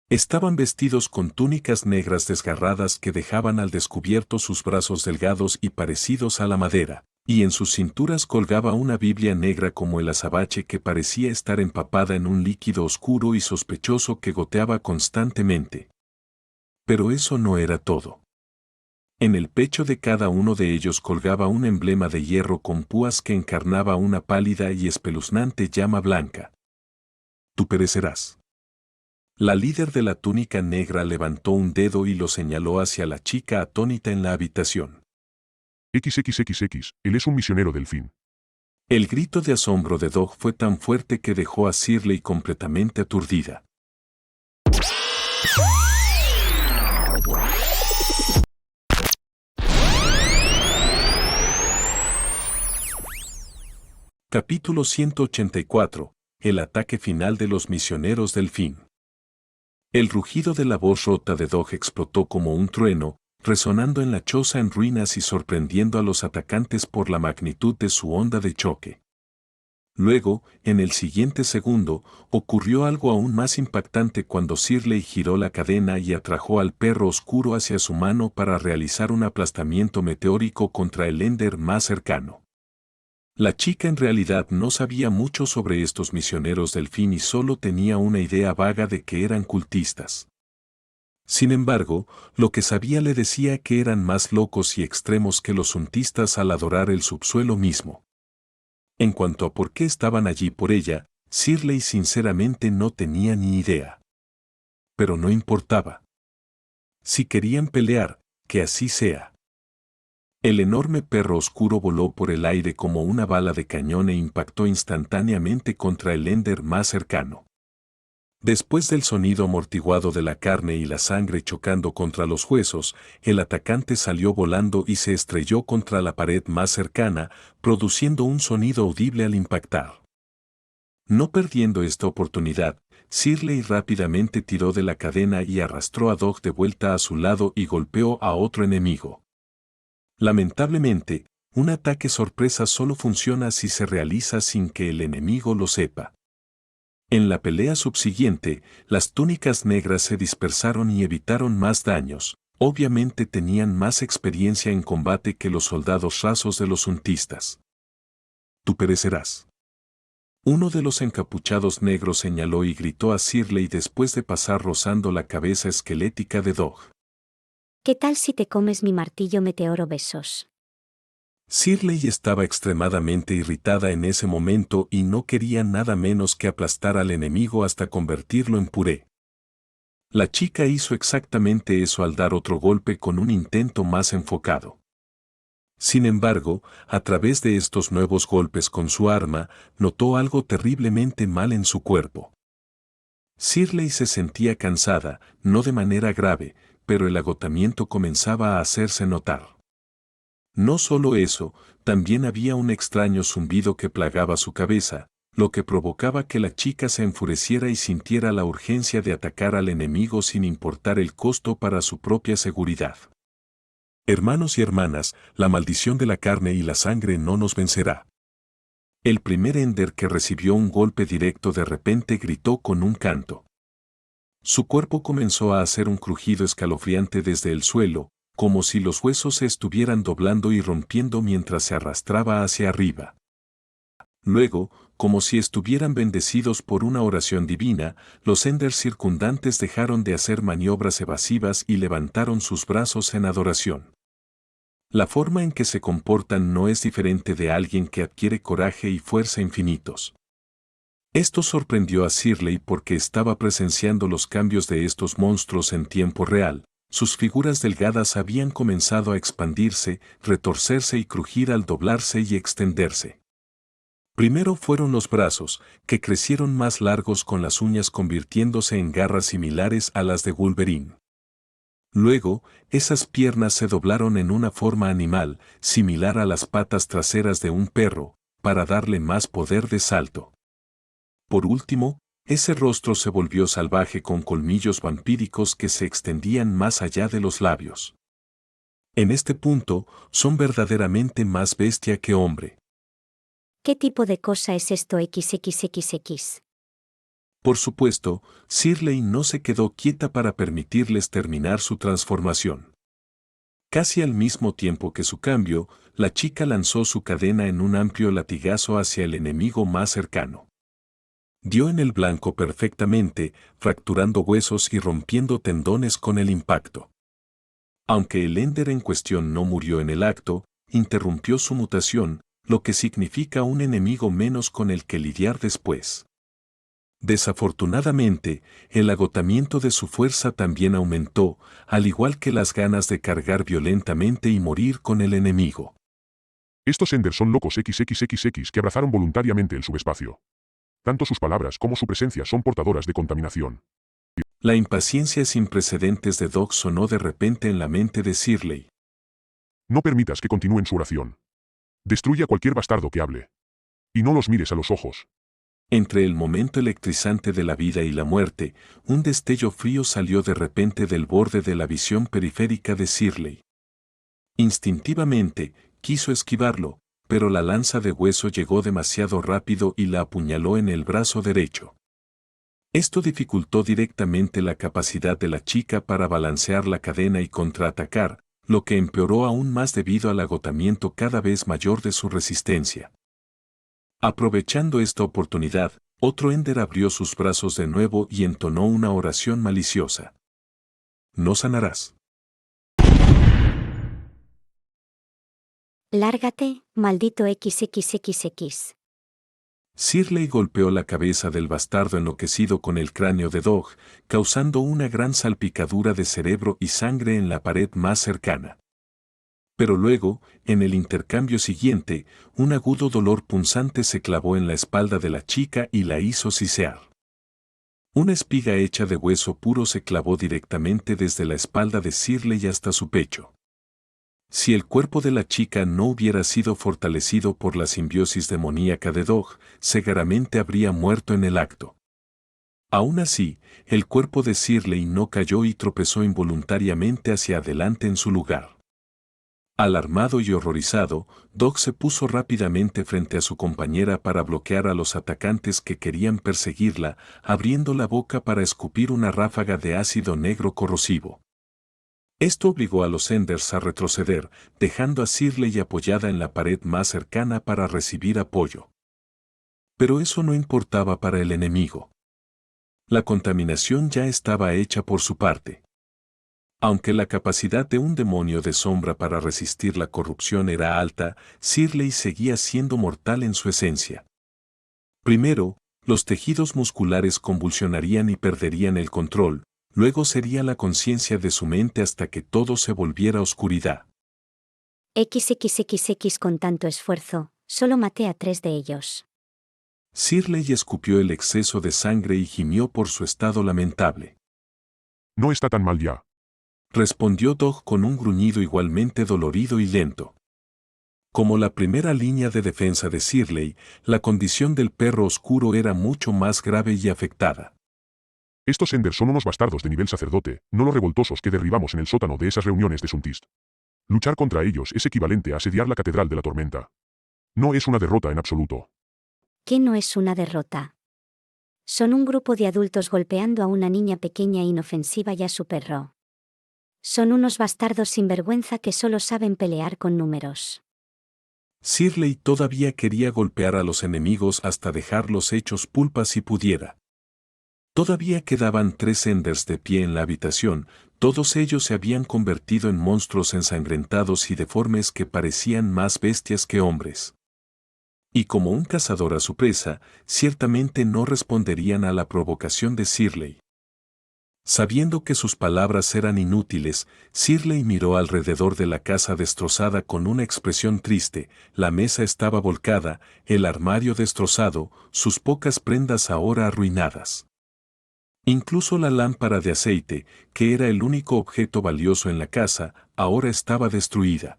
Estaban vestidos con túnicas negras desgarradas que dejaban al descubierto sus brazos delgados y parecidos a la madera, y en sus cinturas colgaba una Biblia negra como el azabache que parecía estar empapada en un líquido oscuro y sospechoso que goteaba constantemente. Pero eso no era todo. En el pecho de cada uno de ellos colgaba un emblema de hierro con púas que encarnaba una pálida y espeluznante llama blanca. Tú perecerás. La líder de la túnica negra levantó un dedo y lo señaló hacia la chica atónita en la habitación. XXXX, él es un misionero del fin. El grito de asombro de Dog fue tan fuerte que dejó a Shirley completamente aturdida. Capítulo 184. El ataque final de los misioneros del fin. El rugido de la voz rota de Dog explotó como un trueno, resonando en la choza en ruinas y sorprendiendo a los atacantes por la magnitud de su onda de choque. Luego, en el siguiente segundo, ocurrió algo aún más impactante cuando Shirley giró la cadena y atrajo al perro oscuro hacia su mano para realizar un aplastamiento meteórico contra el Ender más cercano. La chica en realidad no sabía mucho sobre estos misioneros del fin y solo tenía una idea vaga de que eran cultistas. Sin embargo, lo que sabía le decía que eran más locos y extremos que los suntistas al adorar el subsuelo mismo. En cuanto a por qué estaban allí por ella, Shirley sinceramente no tenía ni idea. Pero no importaba. Si querían pelear, que así sea. El enorme perro oscuro voló por el aire como una bala de cañón e impactó instantáneamente contra el Ender más cercano. Después del sonido amortiguado de la carne y la sangre chocando contra los huesos, el atacante salió volando y se estrelló contra la pared más cercana, produciendo un sonido audible al impactar. No perdiendo esta oportunidad, Shirley rápidamente tiró de la cadena y arrastró a Dog de vuelta a su lado y golpeó a otro enemigo. Lamentablemente, un ataque sorpresa solo funciona si se realiza sin que el enemigo lo sepa. En la pelea subsiguiente, las túnicas negras se dispersaron y evitaron más daños. Obviamente tenían más experiencia en combate que los soldados rasos de los suntistas. Tú perecerás. Uno de los encapuchados negros señaló y gritó a Shirley después de pasar rozando la cabeza esquelética de Dog. ¿Qué tal si te comes mi martillo meteoro besos? Shirley estaba extremadamente irritada en ese momento y no quería nada menos que aplastar al enemigo hasta convertirlo en puré. La chica hizo exactamente eso al dar otro golpe con un intento más enfocado. Sin embargo, a través de estos nuevos golpes con su arma, notó algo terriblemente mal en su cuerpo. Shirley se sentía cansada, no de manera grave, pero el agotamiento comenzaba a hacerse notar. No solo eso, también había un extraño zumbido que plagaba su cabeza, lo que provocaba que la chica se enfureciera y sintiera la urgencia de atacar al enemigo sin importar el costo para su propia seguridad. Hermanos y hermanas, la maldición de la carne y la sangre no nos vencerá. El primer Ender que recibió un golpe directo de repente gritó con un canto. Su cuerpo comenzó a hacer un crujido escalofriante desde el suelo, como si los huesos se estuvieran doblando y rompiendo mientras se arrastraba hacia arriba. Luego, como si estuvieran bendecidos por una oración divina, los Enders circundantes dejaron de hacer maniobras evasivas y levantaron sus brazos en adoración. La forma en que se comportan no es diferente de alguien que adquiere coraje y fuerza infinitos. Esto sorprendió a Shirley porque estaba presenciando los cambios de estos monstruos en tiempo real. Sus figuras delgadas habían comenzado a expandirse, retorcerse y crujir al doblarse y extenderse. Primero fueron los brazos, que crecieron más largos con las uñas convirtiéndose en garras similares a las de Wolverine. Luego, esas piernas se doblaron en una forma animal, similar a las patas traseras de un perro, para darle más poder de salto. Por último, ese rostro se volvió salvaje con colmillos vampíricos que se extendían más allá de los labios. En este punto, son verdaderamente más bestia que hombre. ¿Qué tipo de cosa es esto XXXX? Por supuesto, Shirley no se quedó quieta para permitirles terminar su transformación. Casi al mismo tiempo que su cambio, la chica lanzó su cadena en un amplio latigazo hacia el enemigo más cercano. Dio en el blanco perfectamente, fracturando huesos y rompiendo tendones con el impacto. Aunque el Ender en cuestión no murió en el acto, interrumpió su mutación, lo que significa un enemigo menos con el que lidiar después. Desafortunadamente, el agotamiento de su fuerza también aumentó, al igual que las ganas de cargar violentamente y morir con el enemigo. Estos Enders son locos XXXX que abrazaron voluntariamente el subespacio. Tanto sus palabras como su presencia son portadoras de contaminación. La impaciencia sin precedentes de Doc sonó de repente en la mente de Shirley. No permitas que continúen su oración. Destruye a cualquier bastardo que hable. Y no los mires a los ojos. Entre el momento electrizante de la vida y la muerte, un destello frío salió de repente del borde de la visión periférica de Shirley. Instintivamente, quiso esquivarlo, pero la lanza de hueso llegó demasiado rápido y la apuñaló en el brazo derecho. Esto dificultó directamente la capacidad de la chica para balancear la cadena y contraatacar, lo que empeoró aún más debido al agotamiento cada vez mayor de su resistencia. Aprovechando esta oportunidad, otro Ender abrió sus brazos de nuevo y entonó una oración maliciosa. No sanarás. Lárgate, maldito XXXX. Shirley golpeó la cabeza del bastardo enloquecido con el cráneo de Dog, causando una gran salpicadura de cerebro y sangre en la pared más cercana. Pero luego, en el intercambio siguiente, un agudo dolor punzante se clavó en la espalda de la chica y la hizo sisear. Una espiga hecha de hueso puro se clavó directamente desde la espalda de Shirley hasta su pecho. Si el cuerpo de la chica no hubiera sido fortalecido por la simbiosis demoníaca de Dog, seguramente habría muerto en el acto. Aún así, el cuerpo de Shirley no cayó y tropezó involuntariamente hacia adelante en su lugar. Alarmado y horrorizado, Dog se puso rápidamente frente a su compañera para bloquear a los atacantes que querían perseguirla, abriendo la boca para escupir una ráfaga de ácido negro corrosivo. Esto obligó a los Enders a retroceder, dejando a Shirley apoyada en la pared más cercana para recibir apoyo. Pero eso no importaba para el enemigo. La contaminación ya estaba hecha por su parte. Aunque la capacidad de un demonio de sombra para resistir la corrupción era alta, Shirley seguía siendo mortal en su esencia. Primero, los tejidos musculares convulsionarían y perderían el control, luego sería la conciencia de su mente hasta que todo se volviera oscuridad. XXXX con tanto esfuerzo, solo maté a 3 de ellos. Shirley escupió el exceso de sangre y gimió por su estado lamentable. No está tan mal ya. Respondió Dog con un gruñido igualmente dolorido y lento. Como la primera línea de defensa de Shirley, la condición del perro oscuro era mucho más grave y afectada. Estos Enders son unos bastardos de nivel sacerdote, no los revoltosos que derribamos en el sótano de esas reuniones de Suntist. Luchar contra ellos es equivalente a asediar la Catedral de la Tormenta. No es una derrota en absoluto. ¿Qué no es una derrota? Son un grupo de adultos golpeando a una niña pequeña e inofensiva y a su perro. Son unos bastardos sin vergüenza que solo saben pelear con números. Shirley todavía quería golpear a los enemigos hasta dejarlos hechos pulpa si pudiera. Todavía quedaban 3 Enders de pie en la habitación, todos ellos se habían convertido en monstruos ensangrentados y deformes que parecían más bestias que hombres. Y como un cazador a su presa, ciertamente no responderían a la provocación de Shirley. Sabiendo que sus palabras eran inútiles, Shirley miró alrededor de la casa destrozada con una expresión triste, la mesa estaba volcada, el armario destrozado, sus pocas prendas ahora arruinadas. Incluso la lámpara de aceite, que era el único objeto valioso en la casa, ahora estaba destruida.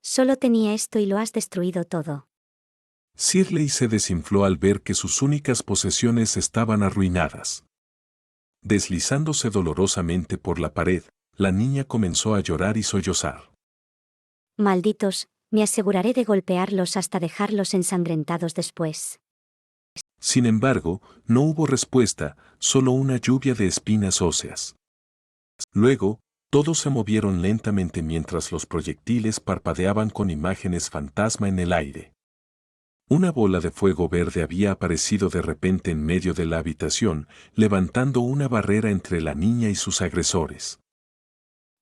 Solo tenía esto y lo has destruido todo. Shirley se desinfló al ver que sus únicas posesiones estaban arruinadas. Deslizándose dolorosamente por la pared, la niña comenzó a llorar y sollozar. Malditos, me aseguraré de golpearlos hasta dejarlos ensangrentados después. Sin embargo, no hubo respuesta, solo una lluvia de espinas óseas. Luego, todos se movieron lentamente mientras los proyectiles parpadeaban con imágenes fantasma en el aire. Una bola de fuego verde había aparecido de repente en medio de la habitación, levantando una barrera entre la niña y sus agresores.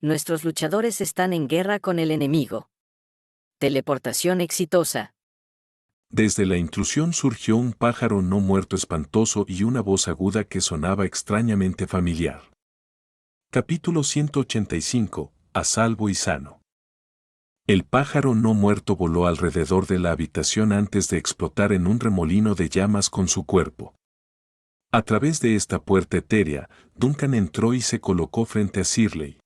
Nuestros luchadores están en guerra con el enemigo. Teleportación exitosa. Desde la intrusión surgió un pájaro no muerto espantoso y una voz aguda que sonaba extrañamente familiar. Capítulo 185. A salvo y sano. El pájaro no muerto voló alrededor de la habitación antes de explotar en un remolino de llamas con su cuerpo. A través de esta puerta etérea, Duncan entró y se colocó frente a Shirley.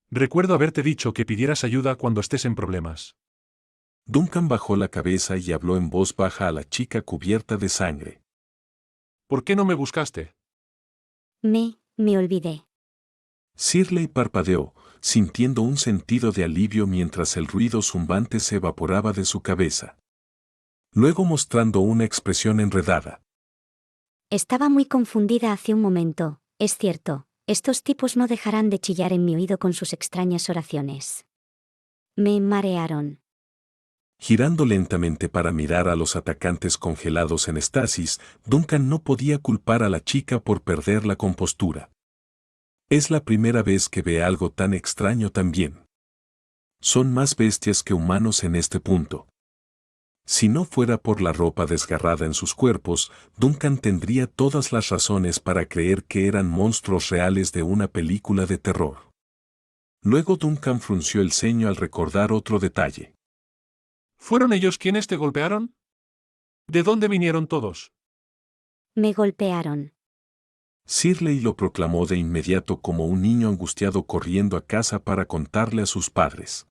Recuerdo haberte dicho que pidieras ayuda cuando estés en problemas. Duncan bajó la cabeza y habló en voz baja a la chica cubierta de sangre. ¿Por qué no me buscaste? Me olvidé. Shirley parpadeó, sintiendo un sentido de alivio mientras el ruido zumbante se evaporaba de su cabeza. Luego mostrando una expresión enredada. Estaba muy confundida hace un momento, es cierto, estos tipos no dejarán de chillar en mi oído con sus extrañas oraciones. Me marearon. Girando lentamente para mirar a los atacantes congelados en estasis, Duncan no podía culpar a la chica por perder la compostura. Es la primera vez que ve algo tan extraño también. Son más bestias que humanos en este punto. Si no fuera por la ropa desgarrada en sus cuerpos, Duncan tendría todas las razones para creer que eran monstruos reales de una película de terror. Luego Duncan frunció el ceño al recordar otro detalle. ¿Fueron ellos quienes te golpearon? ¿De dónde vinieron todos? Me golpearon. Shirley lo proclamó de inmediato como un niño angustiado corriendo a casa para contarle a sus padres.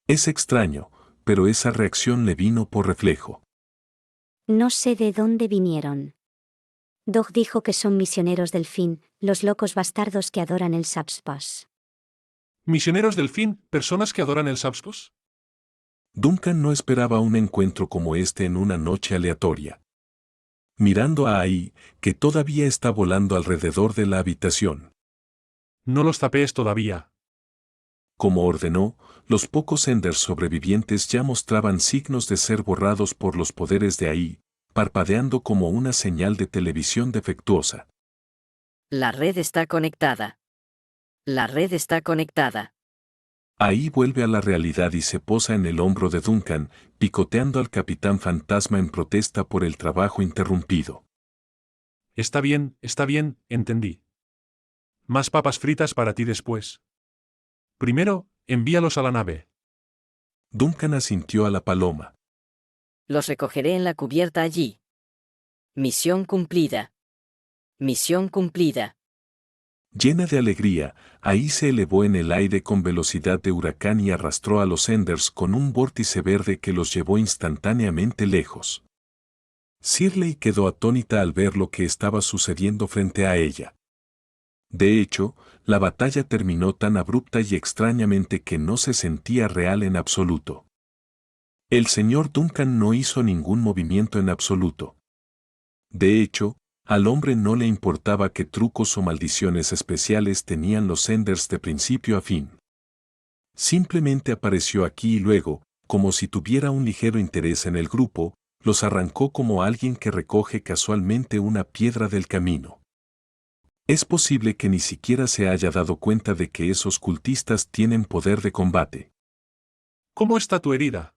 Es extraño, pero esa reacción le vino por reflejo. No sé de dónde vinieron. Doug dijo que son misioneros del fin, los locos bastardos que adoran el Sapspas. ¿Misioneros del fin, personas que adoran el Sapspas? Duncan no esperaba un encuentro como este en una noche aleatoria. Mirando a Ai, que todavía está volando alrededor de la habitación. No los tapéis todavía. Como ordenó, los pocos Enders sobrevivientes ya mostraban signos de ser borrados por los poderes de Ai, parpadeando como una señal de televisión defectuosa. La red está conectada. La red está conectada. Ai vuelve a la realidad y se posa en el hombro de Duncan, picoteando al Capitán Fantasma en protesta por el trabajo interrumpido. Está bien, entendí. Más papas fritas para ti después. Primero, envíalos a la nave. Duncan asintió a la paloma. Los recogeré en la cubierta allí. Misión cumplida. Misión cumplida. Llena de alegría, Ai se elevó en el aire con velocidad de huracán y arrastró a los Enders con un vórtice verde que los llevó instantáneamente lejos. Shirley quedó atónita al ver lo que estaba sucediendo frente a ella. De hecho, la batalla terminó tan abrupta y extrañamente que no se sentía real en absoluto. El señor Duncan no hizo ningún movimiento en absoluto. De hecho, al hombre no le importaba qué trucos o maldiciones especiales tenían los Enders de principio a fin. Simplemente apareció aquí y luego, como si tuviera un ligero interés en el grupo, los arrancó como alguien que recoge casualmente una piedra del camino. Es posible que ni siquiera se haya dado cuenta de que esos cultistas tienen poder de combate. ¿Cómo está tu herida?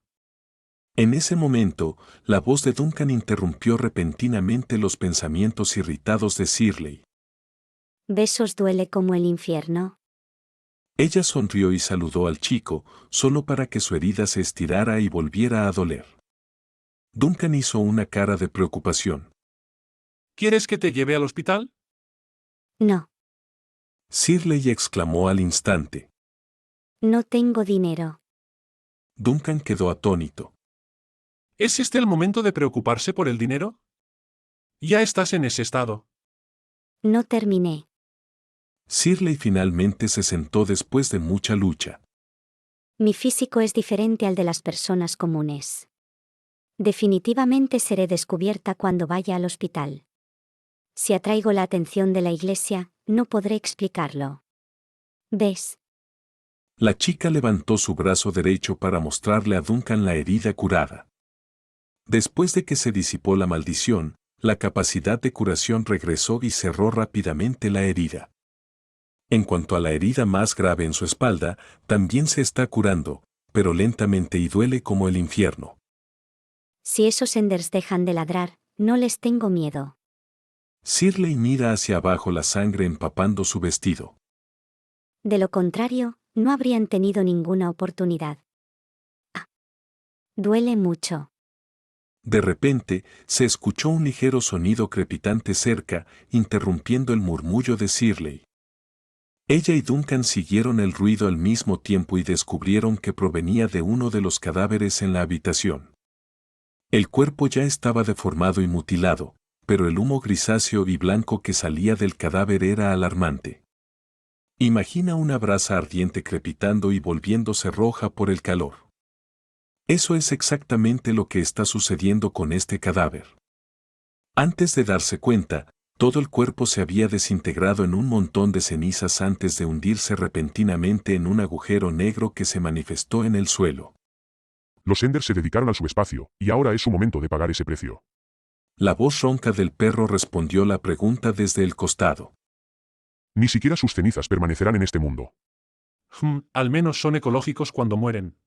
En ese momento, la voz de Duncan interrumpió repentinamente los pensamientos irritados de Shirley. ¿Besos duele como el infierno? Ella sonrió y saludó al chico, solo para que su herida se estirara y volviera a doler. Duncan hizo una cara de preocupación. ¿Quieres que te lleve al hospital? No. Shirley exclamó al instante. No tengo dinero. Duncan quedó atónito. ¿Es este el momento de preocuparse por el dinero? Ya estás en ese estado. No terminé. Shirley finalmente se sentó después de mucha lucha. Mi físico es diferente al de las personas comunes. Definitivamente seré descubierta cuando vaya al hospital. Si atraigo la atención de la iglesia, no podré explicarlo. ¿Ves? La chica levantó su brazo derecho para mostrarle a Duncan la herida curada. Después de que se disipó la maldición, la capacidad de curación regresó y cerró rápidamente la herida. En cuanto a la herida más grave en su espalda, también se está curando, pero lentamente y duele como el infierno. Si esos Enders dejan de ladrar, no les tengo miedo. Shirley mira hacia abajo, la sangre empapando su vestido. De lo contrario, no habrían tenido ninguna oportunidad. Ah. Duele mucho. De repente, se escuchó un ligero sonido crepitante cerca, interrumpiendo el murmullo de Shirley. Ella y Duncan siguieron el ruido al mismo tiempo y descubrieron que provenía de uno de los cadáveres en la habitación. El cuerpo ya estaba deformado y mutilado, pero el humo grisáceo y blanco que salía del cadáver era alarmante. Imagina una brasa ardiente crepitando y volviéndose roja por el calor. Eso es exactamente lo que está sucediendo con este cadáver. Antes de darse cuenta, todo el cuerpo se había desintegrado en un montón de cenizas antes de hundirse repentinamente en un agujero negro que se manifestó en el suelo. Los Enders se dedicaron al subespacio, y ahora es su momento de pagar ese precio. La voz ronca del perro respondió la pregunta desde el costado. Ni siquiera sus cenizas permanecerán en este mundo. Al menos son ecológicos cuando mueren.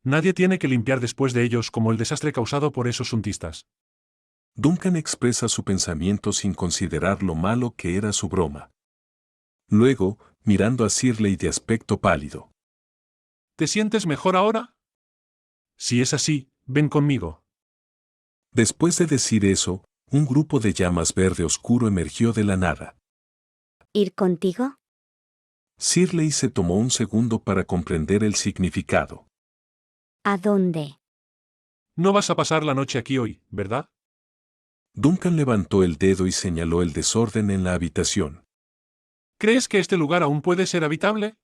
Nadie tiene que limpiar después de ellos como el desastre causado por esos suntistas. Duncan expresa su pensamiento sin considerar lo malo que era su broma. Luego, mirando a Shirley de aspecto pálido. ¿Te sientes mejor ahora? Si es así, ven conmigo. Después de decir eso, un grupo de llamas verde oscuro emergió de la nada. ¿Ir contigo? Shirley se tomó un segundo para comprender el significado. ¿A dónde? No vas a pasar la noche aquí hoy, ¿verdad? Duncan levantó el dedo y señaló el desorden en la habitación. ¿Crees que este lugar aún puede ser habitable?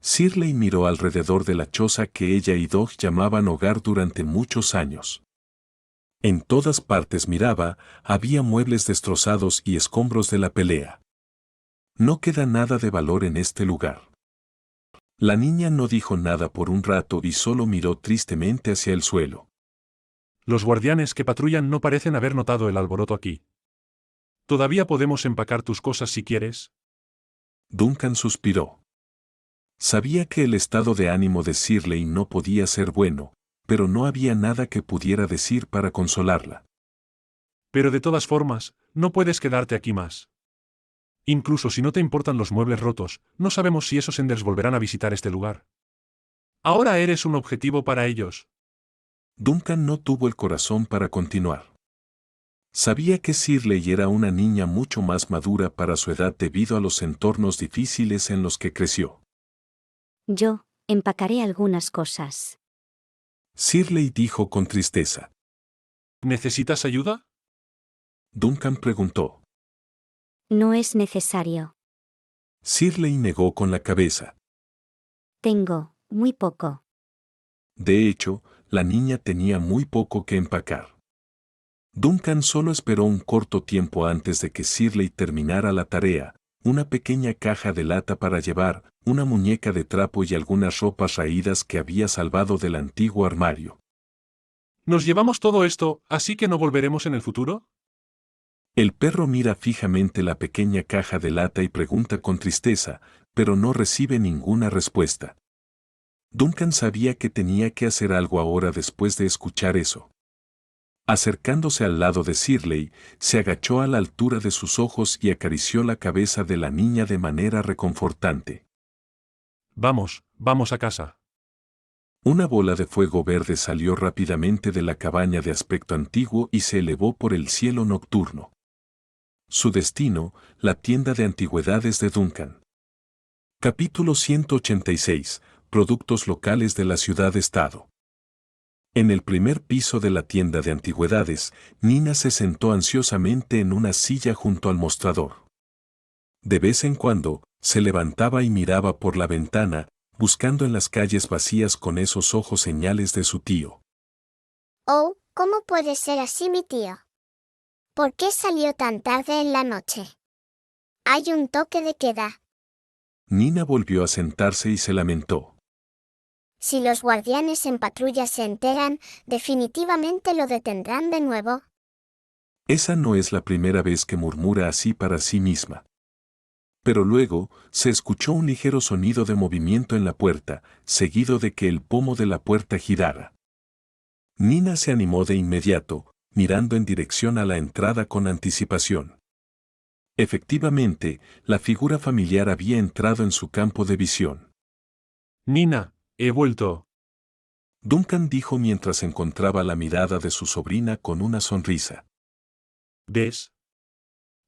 Shirley miró alrededor de la choza que ella y Doug llamaban hogar durante muchos años. En todas partes miraba, había muebles destrozados y escombros de la pelea. No queda nada de valor en este lugar. La niña no dijo nada por un rato y solo miró tristemente hacia el suelo. Los guardianes que patrullan no parecen haber notado el alboroto aquí. ¿Todavía podemos empacar tus cosas si quieres? Duncan suspiró. Sabía que el estado de ánimo de Shirley no podía ser bueno, pero no había nada que pudiera decir para consolarla. Pero de todas formas, no puedes quedarte aquí más. Incluso si no te importan los muebles rotos, no sabemos si esos Enders volverán a visitar este lugar. Ahora eres un objetivo para ellos. Duncan no tuvo el corazón para continuar. Sabía que Shirley era una niña mucho más madura para su edad debido a los entornos difíciles en los que creció. Yo, empacaré algunas cosas. Shirley dijo con tristeza. ¿Necesitas ayuda? Duncan preguntó. No es necesario. Shirley negó con la cabeza. Tengo, muy poco. De hecho, la niña tenía muy poco que empacar. Duncan solo esperó un corto tiempo antes de que Shirley terminara la tarea, una pequeña caja de lata para llevar, una muñeca de trapo y algunas ropas raídas que había salvado del antiguo armario. ¿Nos llevamos todo esto, así que no volveremos en el futuro? El perro mira fijamente la pequeña caja de lata y pregunta con tristeza, pero no recibe ninguna respuesta. Duncan sabía que tenía que hacer algo ahora después de escuchar eso. Acercándose al lado de Shirley, se agachó a la altura de sus ojos y acarició la cabeza de la niña de manera reconfortante. Vamos a casa. Una bola de fuego verde salió rápidamente de la cabaña de aspecto antiguo y se elevó por el cielo nocturno. Su destino, la tienda de antigüedades de Duncan. Capítulo 186. Productos locales de la ciudad-estado. En el primer piso de la tienda de antigüedades, Nina se sentó ansiosamente en una silla junto al mostrador. De vez en cuando, se levantaba y miraba por la ventana, buscando en las calles vacías con esos ojos señales de su tío. Oh, ¿cómo puede ser así mi tío? ¿Por qué salió tan tarde en la noche? Hay un toque de queda. Nina volvió a sentarse y se lamentó. Si los guardianes en patrulla se enteran, definitivamente lo detendrán de nuevo. Esa no es la primera vez que murmura así para sí misma. Pero luego, se escuchó un ligero sonido de movimiento en la puerta, seguido de que el pomo de la puerta girara. Nina se animó de inmediato, mirando en dirección a la entrada con anticipación. Efectivamente, la figura familiar había entrado en su campo de visión. Nina, he vuelto. Duncan dijo mientras encontraba la mirada de su sobrina con una sonrisa. ¿Ves?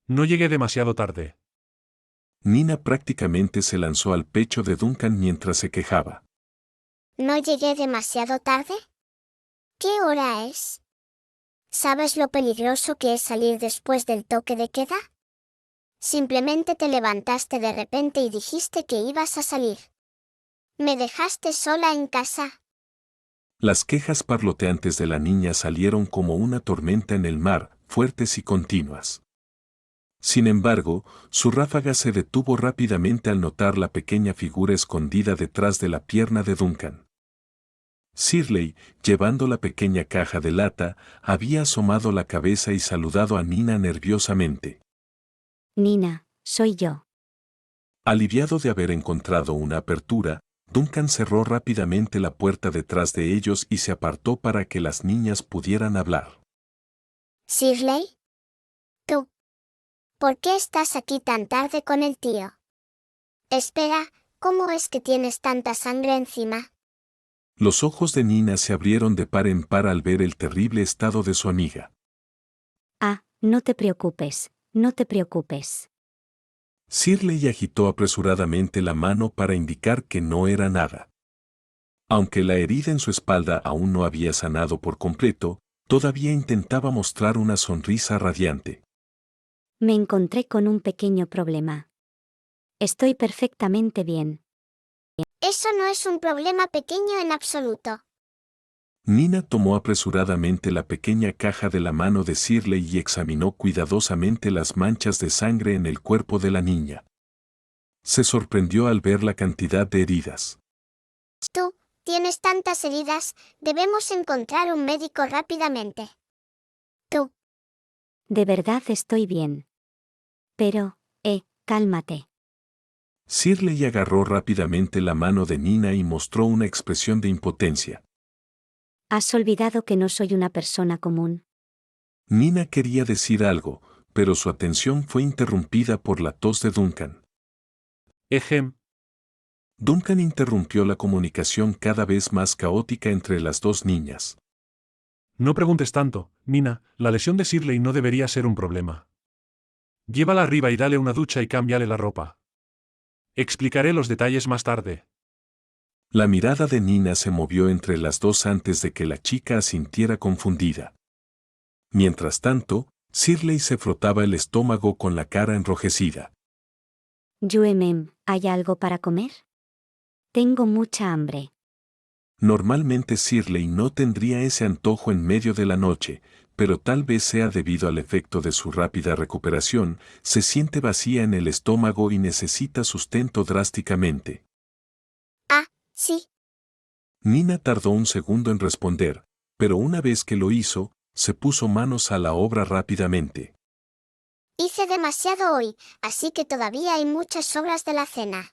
No llegué demasiado tarde. Nina prácticamente se lanzó al pecho de Duncan mientras se quejaba. ¿No llegué demasiado tarde? ¿Qué hora es? ¿Sabes lo peligroso que es salir después del toque de queda? Simplemente te levantaste de repente y dijiste que ibas a salir. ¿Me dejaste sola en casa? Las quejas parloteantes de la niña salieron como una tormenta en el mar, fuertes y continuas. Sin embargo, su ráfaga se detuvo rápidamente al notar la pequeña figura escondida detrás de la pierna de Duncan. Shirley, llevando la pequeña caja de lata, había asomado la cabeza y saludado a Nina nerviosamente. Nina, soy yo. Aliviado de haber encontrado una apertura, Duncan cerró rápidamente la puerta detrás de ellos y se apartó para que las niñas pudieran hablar. ¿Shirley? ¿Tú? ¿Por qué estás aquí tan tarde con el tío? Espera, ¿cómo es que tienes tanta sangre encima? Los ojos de Nina se abrieron de par en par al ver el terrible estado de su amiga. Ah, no te preocupes, no te preocupes. Shirley agitó apresuradamente la mano para indicar que no era nada. Aunque la herida en su espalda aún no había sanado por completo, todavía intentaba mostrar una sonrisa radiante. Me encontré con un pequeño problema. Estoy perfectamente bien. Eso no es un problema pequeño en absoluto. Nina tomó apresuradamente la pequeña caja de la mano de Shirley y examinó cuidadosamente las manchas de sangre en el cuerpo de la niña. Se sorprendió al ver la cantidad de heridas. Tú, tienes tantas heridas, debemos encontrar un médico rápidamente. Tú, De verdad estoy bien. Pero, cálmate. Shirley agarró rápidamente la mano de Nina y mostró una expresión de impotencia. ¿Has olvidado que no soy una persona común? Nina quería decir algo, pero su atención fue interrumpida por la tos de Duncan. Ejem, Duncan interrumpió la comunicación cada vez más caótica entre las dos niñas. no preguntes tanto, Nina, la lesión de Shirley no debería ser un problema. Llévala arriba y dale una ducha y cámbiale la ropa. Explicaré los detalles más tarde. La mirada de Nina se movió entre las dos antes de que la chica asintiera confundida. Mientras tanto, Shirley se frotaba el estómago con la cara enrojecida. ¿Hay algo para comer? Tengo mucha hambre. Normalmente Shirley no tendría ese antojo en medio de la noche, pero tal vez sea debido al efecto de su rápida recuperación, se siente vacía en el estómago y necesita sustento drásticamente. sí, Nina tardó un segundo en responder, pero una vez que lo hizo, se puso manos a la obra rápidamente. hice demasiado hoy, así que todavía hay muchas sobras de la cena.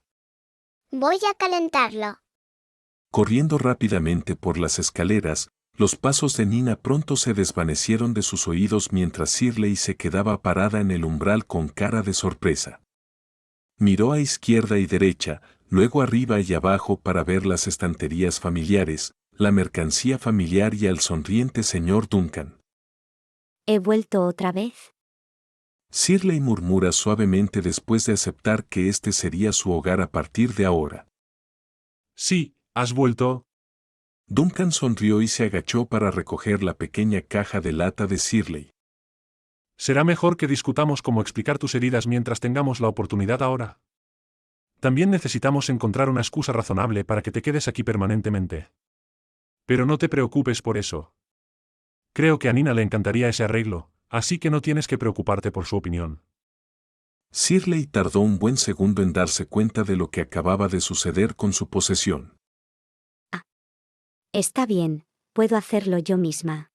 Voy a calentarlo. Corriendo rápidamente por las escaleras, los pasos de Nina pronto se desvanecieron de sus oídos mientras Shirley se quedaba parada en el umbral con cara de sorpresa. Miró a izquierda y derecha, luego arriba y abajo para ver las estanterías familiares, la mercancía familiar y al sonriente señor Duncan. ¿He vuelto otra vez? Shirley murmura suavemente después de aceptar que este sería su hogar a partir de ahora. Sí, has vuelto. Duncan sonrió y se agachó para recoger la pequeña caja de lata de Shirley. Será mejor que discutamos cómo explicar tus heridas mientras tengamos la oportunidad ahora. También necesitamos encontrar una excusa razonable para que te quedes aquí permanentemente. Pero no te preocupes por eso. Creo que a Nina le encantaría ese arreglo, así que no tienes que preocuparte por su opinión. Shirley tardó un buen segundo en darse cuenta de lo que acababa de suceder con su posesión. Está bien, puedo hacerlo yo misma.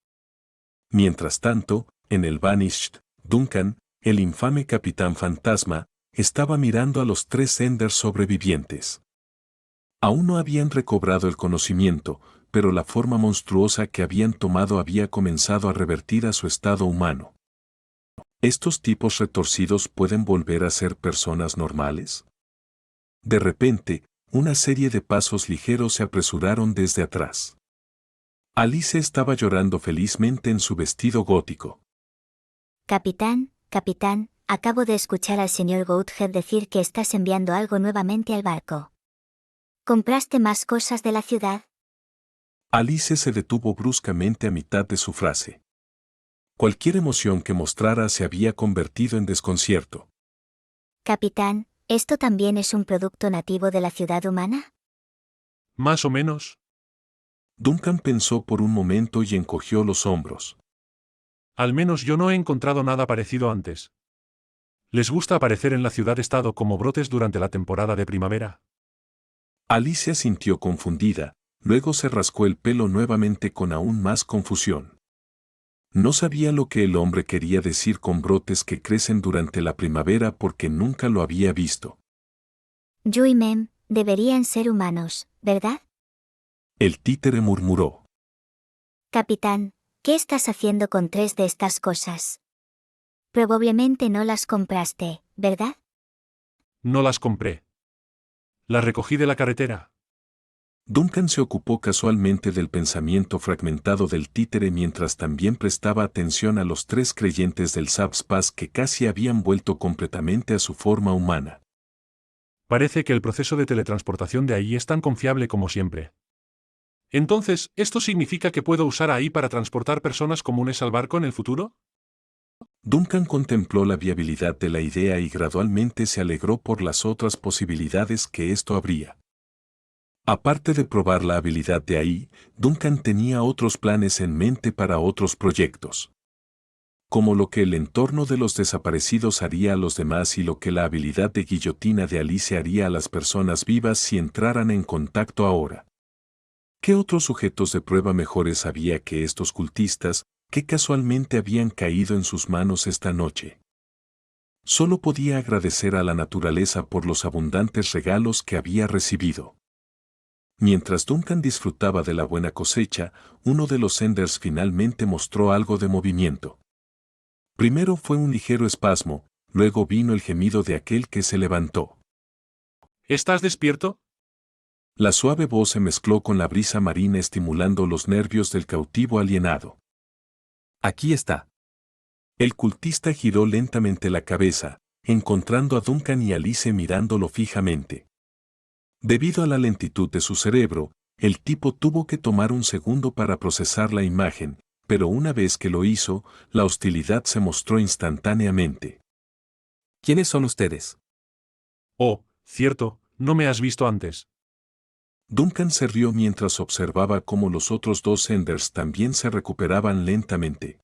Mientras tanto, en el Vanished, Duncan, el infame capitán fantasma, estaba mirando a los 3 Enders sobrevivientes. Aún no habían recobrado el conocimiento, pero la forma monstruosa que habían tomado había comenzado a revertir a su estado humano. ¿Estos tipos retorcidos pueden volver a ser personas normales? De repente, una serie de pasos ligeros se apresuraron desde atrás. Alice estaba llorando felizmente en su vestido gótico. Capitán, acabo de escuchar al señor Goathead decir que estás enviando algo nuevamente al barco. ¿Compraste más cosas de la ciudad? Alice se detuvo bruscamente a mitad de su frase. Cualquier emoción que mostrara se había convertido en desconcierto. Capitán, ¿esto también es un producto nativo de la ciudad humana? Más o menos. Duncan pensó por un momento y encogió los hombros. Al menos yo no he encontrado nada parecido antes. ¿Les gusta aparecer en la ciudad-estado como brotes durante la temporada de primavera? Alicia sintió confundida, luego se rascó el pelo nuevamente con aún más confusión. No sabía lo que el hombre quería decir con brotes que crecen durante la primavera porque nunca lo había visto. Yu y Mem deberían ser humanos, ¿verdad? El títere murmuró. Capitán, ¿qué estás haciendo con 3 de estas cosas? Probablemente no las compraste, ¿verdad? No las compré. Las recogí de la carretera. Duncan se ocupó casualmente del pensamiento fragmentado del títere mientras también prestaba atención a los 3 creyentes del Subspace que casi habían vuelto completamente a su forma humana. Parece que el proceso de teletransportación de ahí es tan confiable como siempre. Entonces, ¿esto significa que puedo usar ahí para transportar personas comunes al barco en el futuro? Duncan contempló la viabilidad de la idea y gradualmente se alegró por las otras posibilidades que esto abría. Aparte de probar la habilidad de ahí, Duncan tenía otros planes en mente para otros proyectos. Como lo que el entorno de los desaparecidos haría a los demás y lo que la habilidad de guillotina de Alice haría a las personas vivas si entraran en contacto ahora. ¿Qué otros sujetos de prueba mejores había que estos cultistas, que casualmente habían caído en sus manos esta noche? Solo podía agradecer a la naturaleza por los abundantes regalos que había recibido. Mientras Duncan disfrutaba de la buena cosecha, uno de los Enders finalmente mostró algo de movimiento. Primero fue un ligero espasmo, luego vino el gemido de aquel que se levantó. ¿Estás despierto? La suave voz se mezcló con la brisa marina estimulando los nervios del cautivo alienado. Aquí está. El cultista giró lentamente la cabeza, encontrando a Duncan y Alice mirándolo fijamente. Debido a la lentitud de su cerebro, el tipo tuvo que tomar un segundo para procesar la imagen, pero una vez que lo hizo, la hostilidad se mostró instantáneamente. ¿Quiénes son ustedes? Oh, cierto, no me has visto antes. Duncan se rió mientras observaba cómo los otros 2 Enders también se recuperaban lentamente.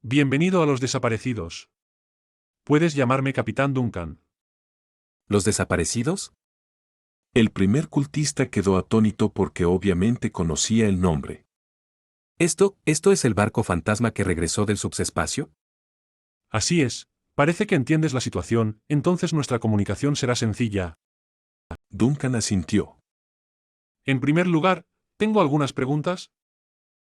Bienvenido a los desaparecidos. Puedes llamarme Capitán Duncan. ¿Los desaparecidos? El primer cultista quedó atónito porque obviamente conocía el nombre. ¿Esto es el barco fantasma que regresó del subespacio? Así es, parece que entiendes la situación, entonces nuestra comunicación será sencilla. Duncan asintió. En primer lugar, tengo algunas preguntas.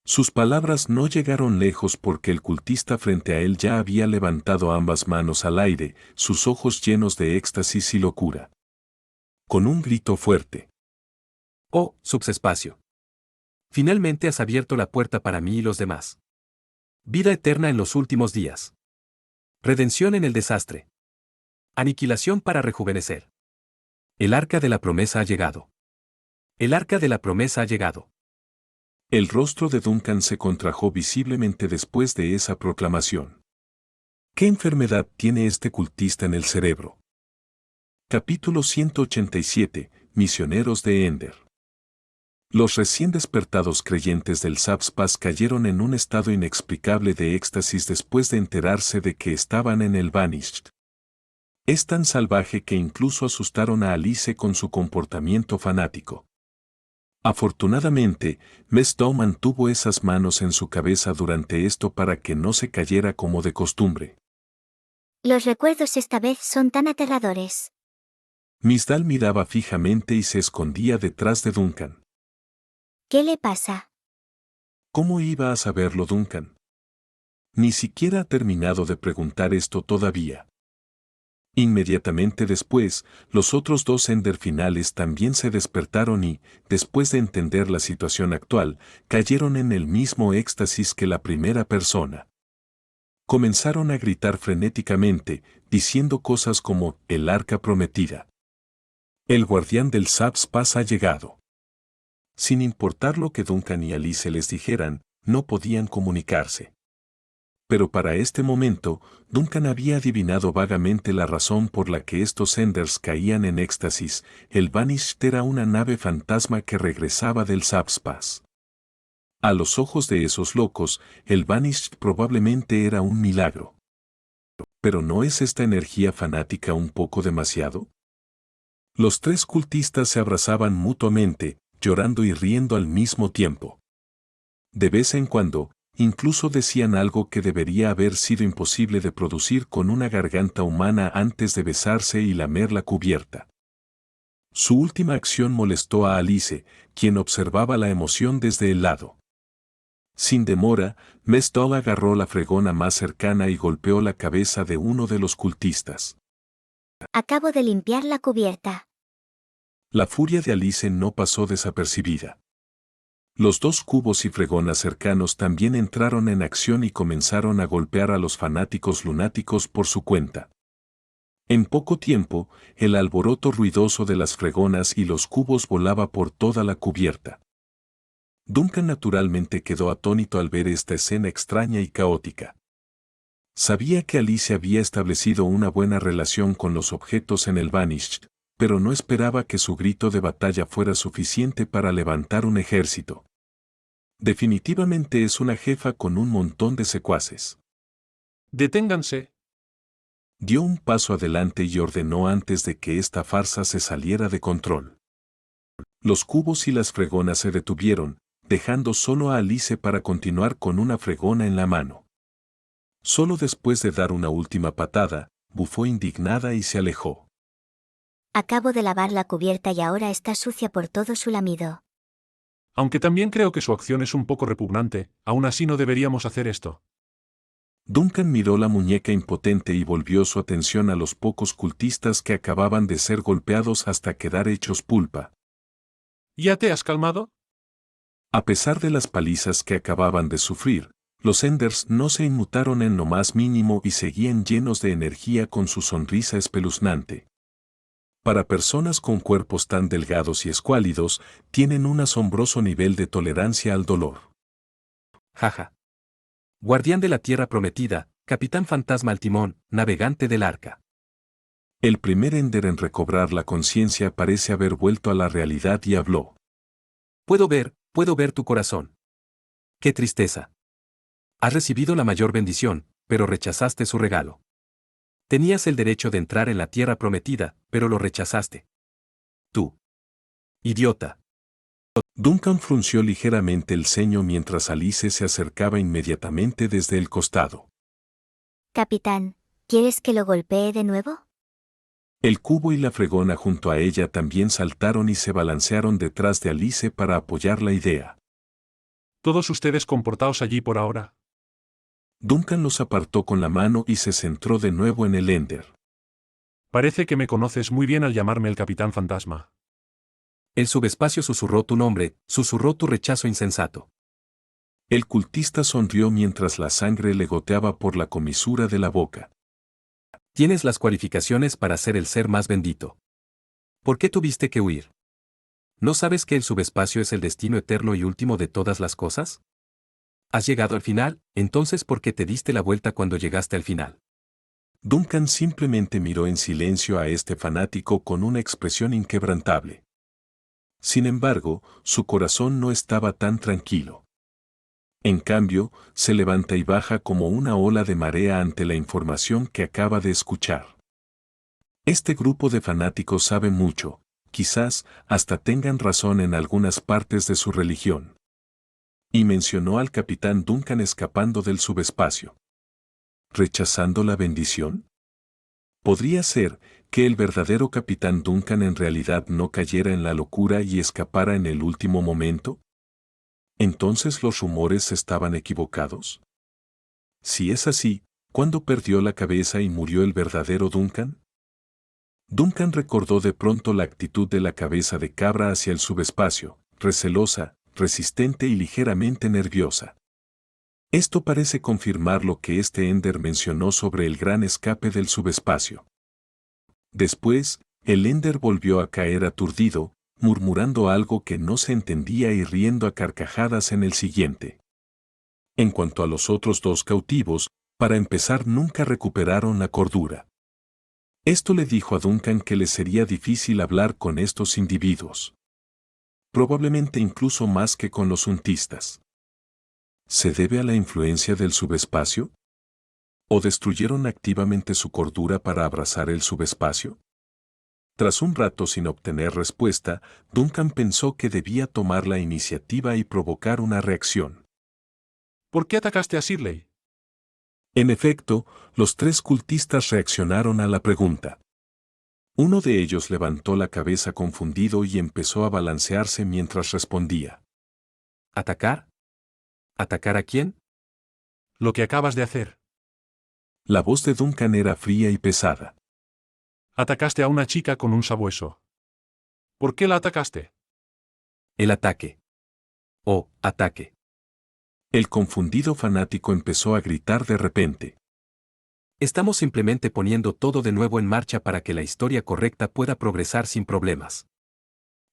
Sus palabras no llegaron lejos porque el cultista frente a él ya había levantado ambas manos al aire, sus ojos llenos de éxtasis y locura. Con un grito fuerte. Oh, subespacio. Finalmente has abierto la puerta para mí y los demás. Vida eterna en los últimos días. Redención en el desastre. Aniquilación para rejuvenecer. El arca de la promesa ha llegado. El arca de la promesa ha llegado. El rostro de Duncan se contrajo visiblemente después de esa proclamación. ¿Qué enfermedad tiene este cultista en el cerebro? Capítulo 187. Misioneros de Ender. Los recién despertados creyentes del Subspace cayeron en un estado inexplicable de éxtasis después de enterarse de que estaban en el Vanished. Es tan salvaje que incluso asustaron a Alice con su comportamiento fanático. Afortunadamente, Mesdow mantuvo esas manos en su cabeza durante esto para que no se cayera como de costumbre. Los recuerdos esta vez son tan aterradores. Misdal miraba fijamente y se escondía detrás de Duncan. ¿Qué le pasa? ¿Cómo iba a saberlo Duncan? Ni siquiera ha terminado de preguntar esto todavía. Inmediatamente después, los otros dos Ender finales también se despertaron y, después de entender la situación actual, cayeron en el mismo éxtasis que la primera persona. Comenzaron a gritar frenéticamente, diciendo cosas como, el arca prometida. El guardián del Subspace ha llegado. Sin importar lo que Duncan y Alice les dijeran, no podían comunicarse. Pero para este momento, Duncan había adivinado vagamente la razón por la que estos Enders caían en éxtasis. El Vanished era una nave fantasma que regresaba del Subspace. A los ojos de esos locos, el Vanished probablemente era un milagro. ¿Pero no es esta energía fanática un poco demasiado? Los tres cultistas se abrazaban mutuamente, llorando y riendo al mismo tiempo. De vez en cuando, incluso decían algo que debería haber sido imposible de producir con una garganta humana antes de besarse y lamer la cubierta. Su última acción molestó a Alice, quien observaba la emoción desde el lado. Sin demora, Mestol agarró la fregona más cercana y golpeó la cabeza de uno de los cultistas. Acabo de limpiar la cubierta. La furia de Alice no pasó desapercibida. Los dos cubos y fregonas cercanos también entraron en acción y comenzaron a golpear a los fanáticos lunáticos por su cuenta. En poco tiempo, el alboroto ruidoso de las fregonas y los cubos volaba por toda la cubierta. Duncan naturalmente quedó atónito al ver esta escena extraña y caótica. Sabía que Alice había establecido una buena relación con los objetos en el Vanished, pero no esperaba que su grito de batalla fuera suficiente para levantar un ejército. Definitivamente es una jefa con un montón de secuaces. Deténganse. Dio un paso adelante y ordenó antes de que esta farsa se saliera de control. Los cubos y las fregonas se detuvieron, dejando solo a Alice para continuar con una fregona en la mano. Solo después de dar una última patada, bufó indignada y se alejó. Acabo de lavar la cubierta y ahora está sucia por todo su lamido. Aunque también creo que su acción es un poco repugnante, aún así no deberíamos hacer esto. Duncan miró la muñeca impotente y volvió su atención a los pocos cultistas que acababan de ser golpeados hasta quedar hechos pulpa. ¿Ya te has calmado? A pesar de las palizas que acababan de sufrir, los Enders no se inmutaron en lo más mínimo y seguían llenos de energía con su sonrisa espeluznante. Para personas con cuerpos tan delgados y escuálidos, tienen un asombroso nivel de tolerancia al dolor. Jaja. Guardián de la Tierra Prometida, Capitán Fantasma al timón, navegante del arca. El primer Ender en recobrar la conciencia parece haber vuelto a la realidad y habló. Puedo ver tu corazón. ¡Qué tristeza! Has recibido la mayor bendición, pero rechazaste su regalo. Tenías el derecho de entrar en la Tierra Prometida, pero lo rechazaste. Tú. Idiota. Duncan frunció ligeramente el ceño mientras Alice se acercaba inmediatamente desde el costado. Capitán, ¿quieres que lo golpee de nuevo? El cubo y la fregona junto a ella también saltaron y se balancearon detrás de Alice para apoyar la idea. Todos ustedes comportaos allí por ahora. Duncan los apartó con la mano y se centró de nuevo en el Ender. Parece que me conoces muy bien al llamarme el Capitán Fantasma. El subespacio susurró tu nombre, susurró tu rechazo insensato. El cultista sonrió mientras la sangre le goteaba por la comisura de la boca. Tienes las cualificaciones para ser el ser más bendito. ¿Por qué tuviste que huir? ¿No sabes que el subespacio es el destino eterno y último de todas las cosas? ¿Has llegado al final? Entonces ¿por qué te diste la vuelta cuando llegaste al final? Duncan simplemente miró en silencio a este fanático con una expresión inquebrantable. Sin embargo, su corazón no estaba tan tranquilo. En cambio, se levanta y baja como una ola de marea ante la información que acaba de escuchar. Este grupo de fanáticos sabe mucho, quizás hasta tengan razón en algunas partes de su religión. Y mencionó al capitán Duncan escapando del subespacio. ¿Rechazando la bendición? ¿Podría ser que el verdadero capitán Duncan en realidad no cayera en la locura y escapara en el último momento? ¿Entonces los rumores estaban equivocados? Si es así, ¿cuándo perdió la cabeza y murió el verdadero Duncan? Duncan recordó de pronto la actitud de la cabeza de cabra hacia el subespacio, recelosa, resistente y ligeramente nerviosa. Esto parece confirmar lo que este Ender mencionó sobre el gran escape del subespacio. Después, el Ender volvió a caer aturdido, murmurando algo que no se entendía y riendo a carcajadas en el siguiente. En cuanto a los otros dos cautivos, para empezar nunca recuperaron la cordura. Esto le dijo a Duncan que le sería difícil hablar con estos individuos. Probablemente incluso más que con los untistas. ¿Se debe a la influencia del subespacio? ¿O destruyeron activamente su cordura para abrazar el subespacio? Tras un rato sin obtener respuesta, Duncan pensó que debía tomar la iniciativa y provocar una reacción. ¿Por qué atacaste a Shirley? En efecto, los tres cultistas reaccionaron a la pregunta. Uno de ellos levantó la cabeza confundido y empezó a balancearse mientras respondía. ¿Atacar? ¿Atacar a quién? Lo que acabas de hacer. La voz de Duncan era fría y pesada. Atacaste a una chica con un sabueso. ¿Por qué la atacaste? El ataque. Oh, ataque. El confundido fanático empezó a gritar de repente. Estamos simplemente poniendo todo de nuevo en marcha para que la historia correcta pueda progresar sin problemas.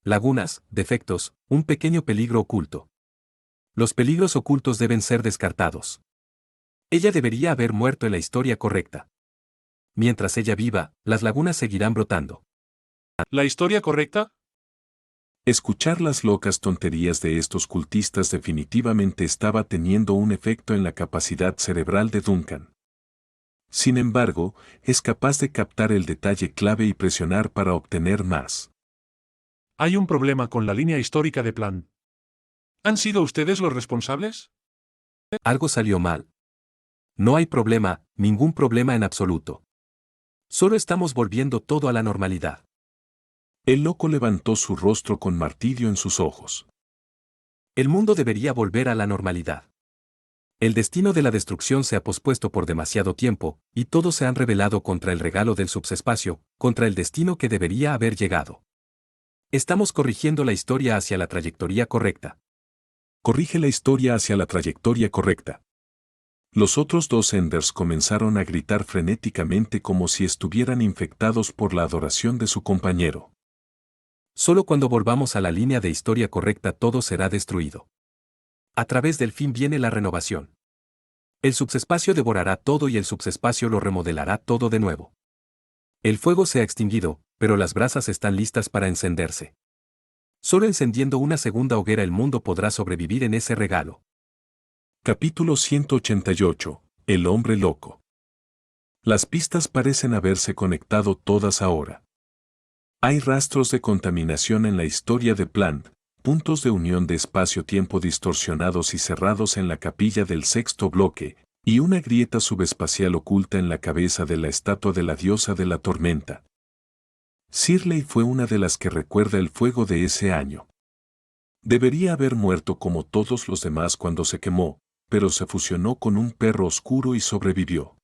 Lagunas, defectos, un pequeño peligro oculto. Los peligros ocultos deben ser descartados. Ella debería haber muerto en la historia correcta. Mientras ella viva, las lagunas seguirán brotando. ¿La historia correcta? Escuchar las locas tonterías de estos cultistas definitivamente estaba teniendo un efecto en la capacidad cerebral de Duncan. Sin embargo, es capaz de captar el detalle clave y presionar para obtener más. Hay un problema con la línea histórica de Plan. ¿Han sido ustedes los responsables? Algo salió mal. No hay problema, ningún problema en absoluto. Solo estamos volviendo todo a la normalidad. El loco levantó su rostro con martirio en sus ojos. El mundo debería volver a la normalidad. El destino de la destrucción se ha pospuesto por demasiado tiempo, y todos se han rebelado contra el regalo del subespacio, contra el destino que debería haber llegado. Estamos corrigiendo la historia hacia la trayectoria correcta. Corrige la historia hacia la trayectoria correcta. Los otros dos Enders comenzaron a gritar frenéticamente como si estuvieran infectados por la adoración de su compañero. Solo cuando volvamos a la línea de historia correcta todo será destruido. A través del fin viene la renovación. El subespacio devorará todo y el subespacio lo remodelará todo de nuevo. El fuego se ha extinguido, pero las brasas están listas para encenderse. Solo encendiendo una segunda hoguera el mundo podrá sobrevivir en ese regalo. Capítulo 188. El hombre loco. Las pistas parecen haberse conectado todas ahora. Hay rastros de contaminación en la historia de Plant, puntos de unión de espacio-tiempo distorsionados y cerrados en la capilla del sexto bloque, y una grieta subespacial oculta en la cabeza de la estatua de la diosa de la tormenta. Shirley fue una de las que recuerda el fuego de ese año. Debería haber muerto como todos los demás cuando se quemó, pero se fusionó con un perro oscuro y sobrevivió.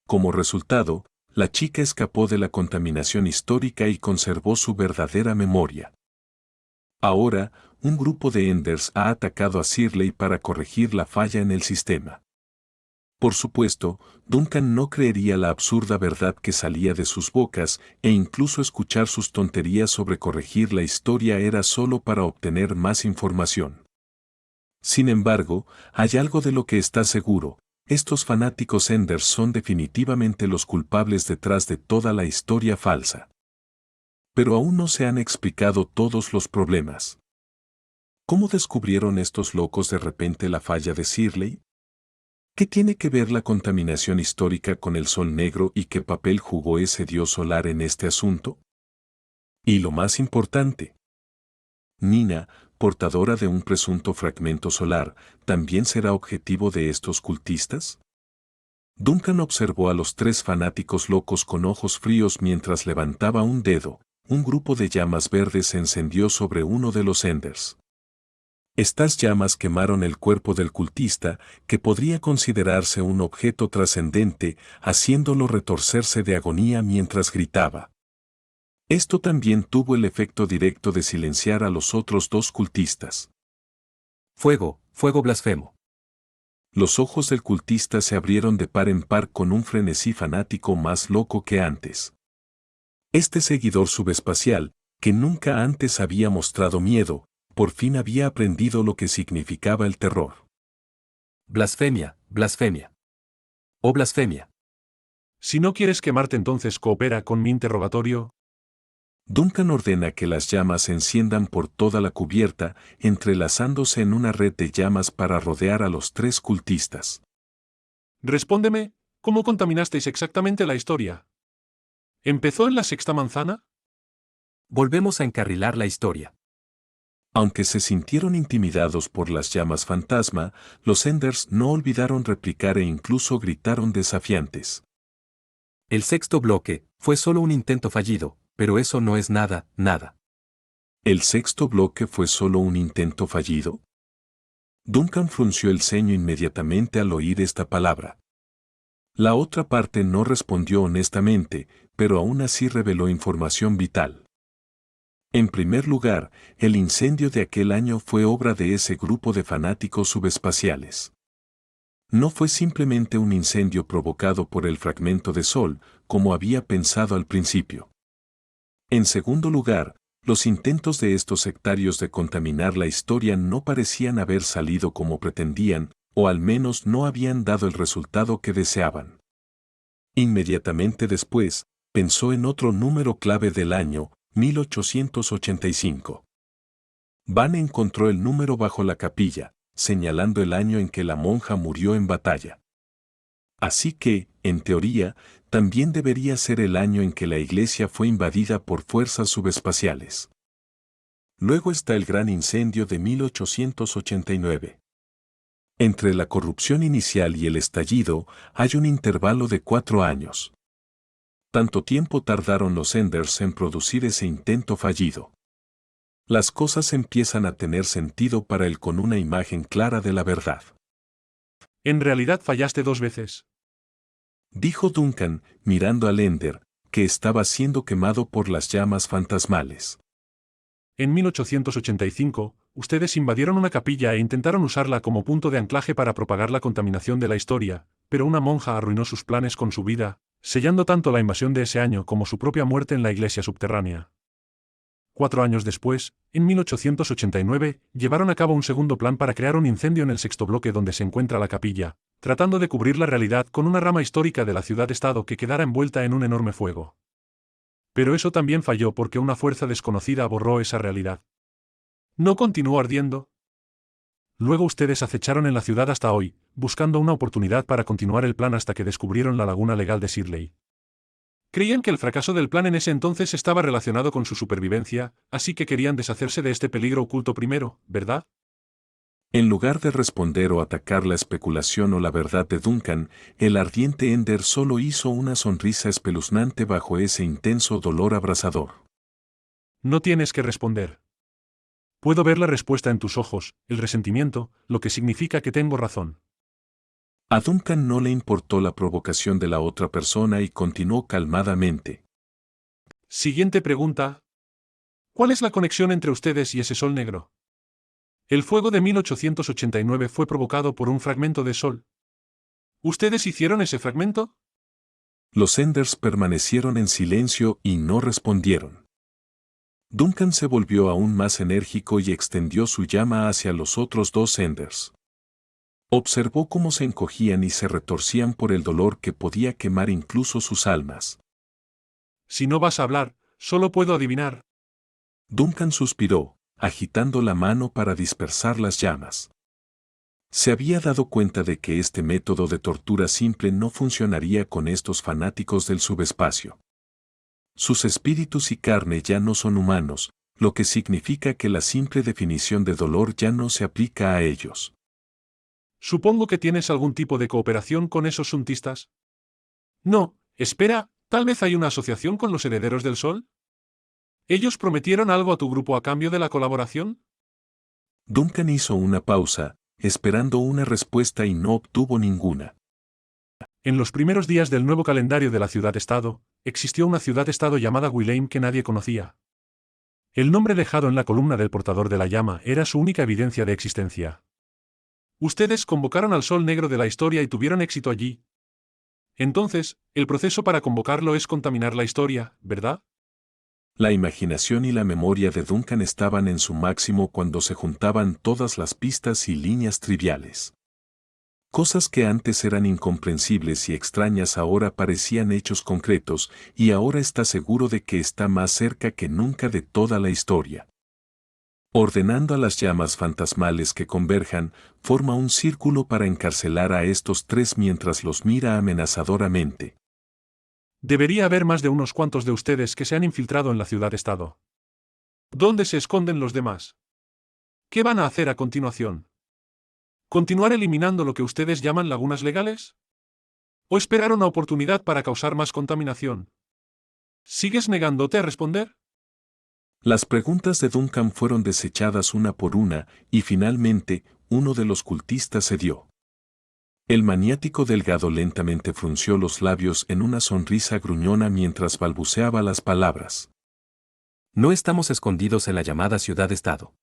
Como resultado, la chica escapó de la contaminación histórica y conservó su verdadera memoria. Ahora, un grupo de Enders ha atacado a Shirley para corregir la falla en el sistema. Por supuesto, Duncan no creería la absurda verdad que salía de sus bocas, e incluso escuchar sus tonterías sobre corregir la historia era solo para obtener más información. Sin embargo, hay algo de lo que está seguro: estos fanáticos Enders son definitivamente los culpables detrás de toda la historia falsa. Pero aún no se han explicado todos los problemas. ¿Cómo descubrieron estos locos de repente la falla de Shirley? ¿Qué tiene que ver la contaminación histórica con el sol negro y qué papel jugó ese dios solar en este asunto? Y lo más importante, Nina, portadora de un presunto fragmento solar, ¿también será objetivo de estos cultistas? Duncan observó a los tres fanáticos locos con ojos fríos mientras levantaba un dedo. Un grupo de llamas verdes se encendió sobre uno de los Enders. Estas llamas quemaron el cuerpo del cultista, que podría considerarse un objeto trascendente, haciéndolo retorcerse de agonía mientras gritaba. Esto también tuvo el efecto directo de silenciar a los otros dos cultistas. Fuego, fuego blasfemo. Los ojos del cultista se abrieron de par en par con un frenesí fanático más loco que antes. Este seguidor subespacial, que nunca antes había mostrado miedo, por fin había aprendido lo que significaba el terror. Blasfemia, blasfemia. Oh blasfemia. Si no quieres quemarte, entonces coopera con mi interrogatorio. Duncan ordena que las llamas se enciendan por toda la cubierta, entrelazándose en una red de llamas para rodear a los tres cultistas. Respóndeme, ¿cómo contaminasteis exactamente la historia? ¿Empezó en la sexta manzana? Volvemos a encarrilar la historia. Aunque se sintieron intimidados por las llamas fantasma, los Enders no olvidaron replicar e incluso gritaron desafiantes. El sexto bloque fue solo un intento fallido, pero eso no es nada, nada. ¿El sexto bloque fue solo un intento fallido? Duncan frunció el ceño inmediatamente al oír esta palabra. La otra parte no respondió honestamente, pero aún así reveló información vital. En primer lugar, el incendio de aquel año fue obra de ese grupo de fanáticos subespaciales. No fue simplemente un incendio provocado por el fragmento de sol, como había pensado al principio. En segundo lugar, los intentos de estos sectarios de contaminar la historia no parecían haber salido como pretendían, o al menos no habían dado el resultado que deseaban. Inmediatamente después, pensó en otro número clave del año, 1885. Van encontró el número bajo la capilla, señalando el año en que la monja murió en batalla. Así que, en teoría, también debería ser el año en que la iglesia fue invadida por fuerzas subespaciales. Luego está el gran incendio de 1889. Entre la corrupción inicial y el estallido hay un intervalo de 4 años. Tanto tiempo tardaron los Enders en producir ese intento fallido. Las cosas empiezan a tener sentido para él con una imagen clara de la verdad. En realidad fallaste 2 veces. Dijo Duncan, mirando al Ender, que estaba siendo quemado por las llamas fantasmales. En 1885, ustedes invadieron una capilla e intentaron usarla como punto de anclaje para propagar la contaminación de la historia, pero una monja arruinó sus planes con su vida, sellando tanto la invasión de ese año como su propia muerte en la iglesia subterránea. 4 años después, en 1889, llevaron a cabo un segundo plan para crear un incendio en el sexto bloque donde se encuentra la capilla, tratando de cubrir la realidad con una rama histórica de la ciudad-estado que quedara envuelta en un enorme fuego. Pero eso también falló porque una fuerza desconocida borró esa realidad. ¿No continuó ardiendo? Luego ustedes acecharon en la ciudad hasta hoy, buscando una oportunidad para continuar el plan hasta que descubrieron la laguna legal de Shirley. Creían que el fracaso del plan en ese entonces estaba relacionado con su supervivencia, así que querían deshacerse de este peligro oculto primero, ¿verdad? En lugar de responder o atacar la especulación o la verdad de Duncan, el ardiente Ender solo hizo una sonrisa espeluznante bajo ese intenso dolor abrasador. No tienes que responder. Puedo ver la respuesta en tus ojos, el resentimiento, lo que significa que tengo razón. A Duncan no le importó la provocación de la otra persona y continuó calmadamente. Siguiente pregunta. ¿Cuál es la conexión entre ustedes y ese sol negro? El fuego de 1889 fue provocado por un fragmento de sol. ¿Ustedes hicieron ese fragmento? Los Enders permanecieron en silencio y no respondieron. Duncan se volvió aún más enérgico y extendió su llama hacia los otros 2 Enders. Observó cómo se encogían y se retorcían por el dolor que podía quemar incluso sus almas. Si no vas a hablar, solo puedo adivinar. Duncan suspiró, agitando la mano para dispersar las llamas. Se había dado cuenta de que este método de tortura simple no funcionaría con estos fanáticos del subespacio. Sus espíritus y carne ya no son humanos, lo que significa que la simple definición de dolor ya no se aplica a ellos. Supongo que tienes algún tipo de cooperación con esos suntistas. No, espera, ¿tal vez hay una asociación con los herederos del sol? ¿Ellos prometieron algo a tu grupo a cambio de la colaboración? Duncan hizo una pausa, esperando una respuesta y no obtuvo ninguna. En los primeros días del nuevo calendario de la ciudad-estado, existió una ciudad-estado llamada Wilhelm que nadie conocía. El nombre dejado en la columna del portador de la llama era su única evidencia de existencia. Ustedes convocaron al Sol Negro de la historia y tuvieron éxito allí. Entonces, el proceso para convocarlo es contaminar la historia, ¿verdad? La imaginación y la memoria de Duncan estaban en su máximo cuando se juntaban todas las pistas y líneas triviales. Cosas que antes eran incomprensibles y extrañas ahora parecían hechos concretos, y ahora está seguro de que está más cerca que nunca de toda la historia. Ordenando a las llamas fantasmales que converjan, forma un círculo para encarcelar a estos tres mientras los mira amenazadoramente. Debería haber más de unos cuantos de ustedes que se han infiltrado en la ciudad-estado. ¿Dónde se esconden los demás? ¿Qué van a hacer a continuación? ¿Continuar eliminando lo que ustedes llaman lagunas legales? ¿O esperar una oportunidad para causar más contaminación? ¿Sigues negándote a responder? Las preguntas de Duncan fueron desechadas una por una, y finalmente, uno de los cultistas cedió. El maniático delgado lentamente frunció los labios en una sonrisa gruñona mientras balbuceaba las palabras. No estamos escondidos en la llamada ciudad-estado.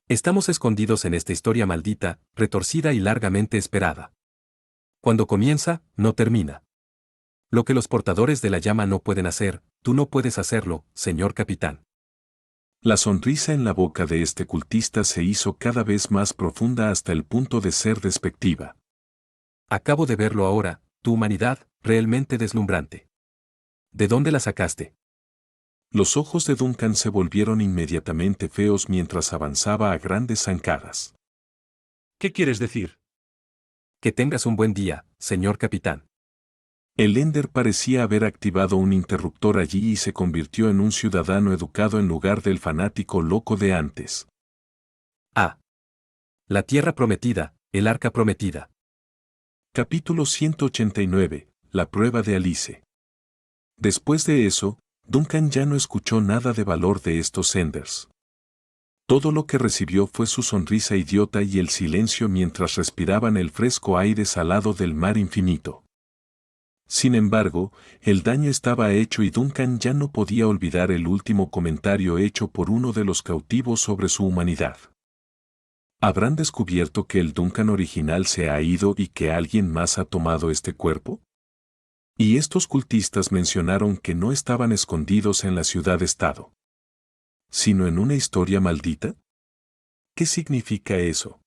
Estamos escondidos en esta historia maldita, retorcida y largamente esperada. Cuando comienza, no termina. Lo que los portadores de la llama no pueden hacer, tú no puedes hacerlo, señor capitán. La sonrisa en la boca de este cultista se hizo cada vez más profunda hasta el punto de ser despectiva. Acabo de verlo ahora, tu humanidad, realmente deslumbrante. ¿De dónde la sacaste? Los ojos de Duncan se volvieron inmediatamente feos mientras avanzaba a grandes zancadas. ¿Qué quieres decir? Que tengas un buen día, señor capitán. El Ender parecía haber activado un interruptor allí y se convirtió en un ciudadano educado en lugar del fanático loco de antes. Ah. La tierra prometida, el arca prometida. Capítulo 189. La prueba de Alice. Después de eso, Duncan ya no escuchó nada de valor de estos Enders. Todo lo que recibió fue su sonrisa idiota y el silencio mientras respiraban el fresco aire salado del mar infinito. Sin embargo, el daño estaba hecho y Duncan ya no podía olvidar el último comentario hecho por uno de los cautivos sobre su humanidad. ¿Habrán descubierto que el Duncan original se ha ido y que alguien más ha tomado este cuerpo? Y estos cultistas mencionaron que no estaban escondidos en la ciudad-estado, sino en una historia maldita. ¿Qué significa eso?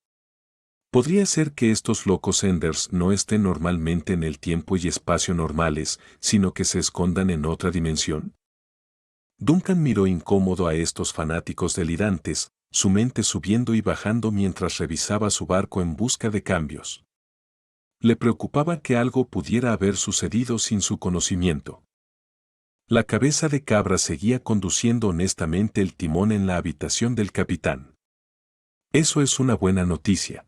¿Podría ser que estos locos Enders no estén normalmente en el tiempo y espacio normales, sino que se escondan en otra dimensión? Duncan miró incómodo a estos fanáticos delirantes, su mente subiendo y bajando mientras revisaba su barco en busca de cambios. Le preocupaba que algo pudiera haber sucedido sin su conocimiento. La cabeza de cabra seguía conduciendo honestamente el timón en la habitación del capitán. Eso es una buena noticia.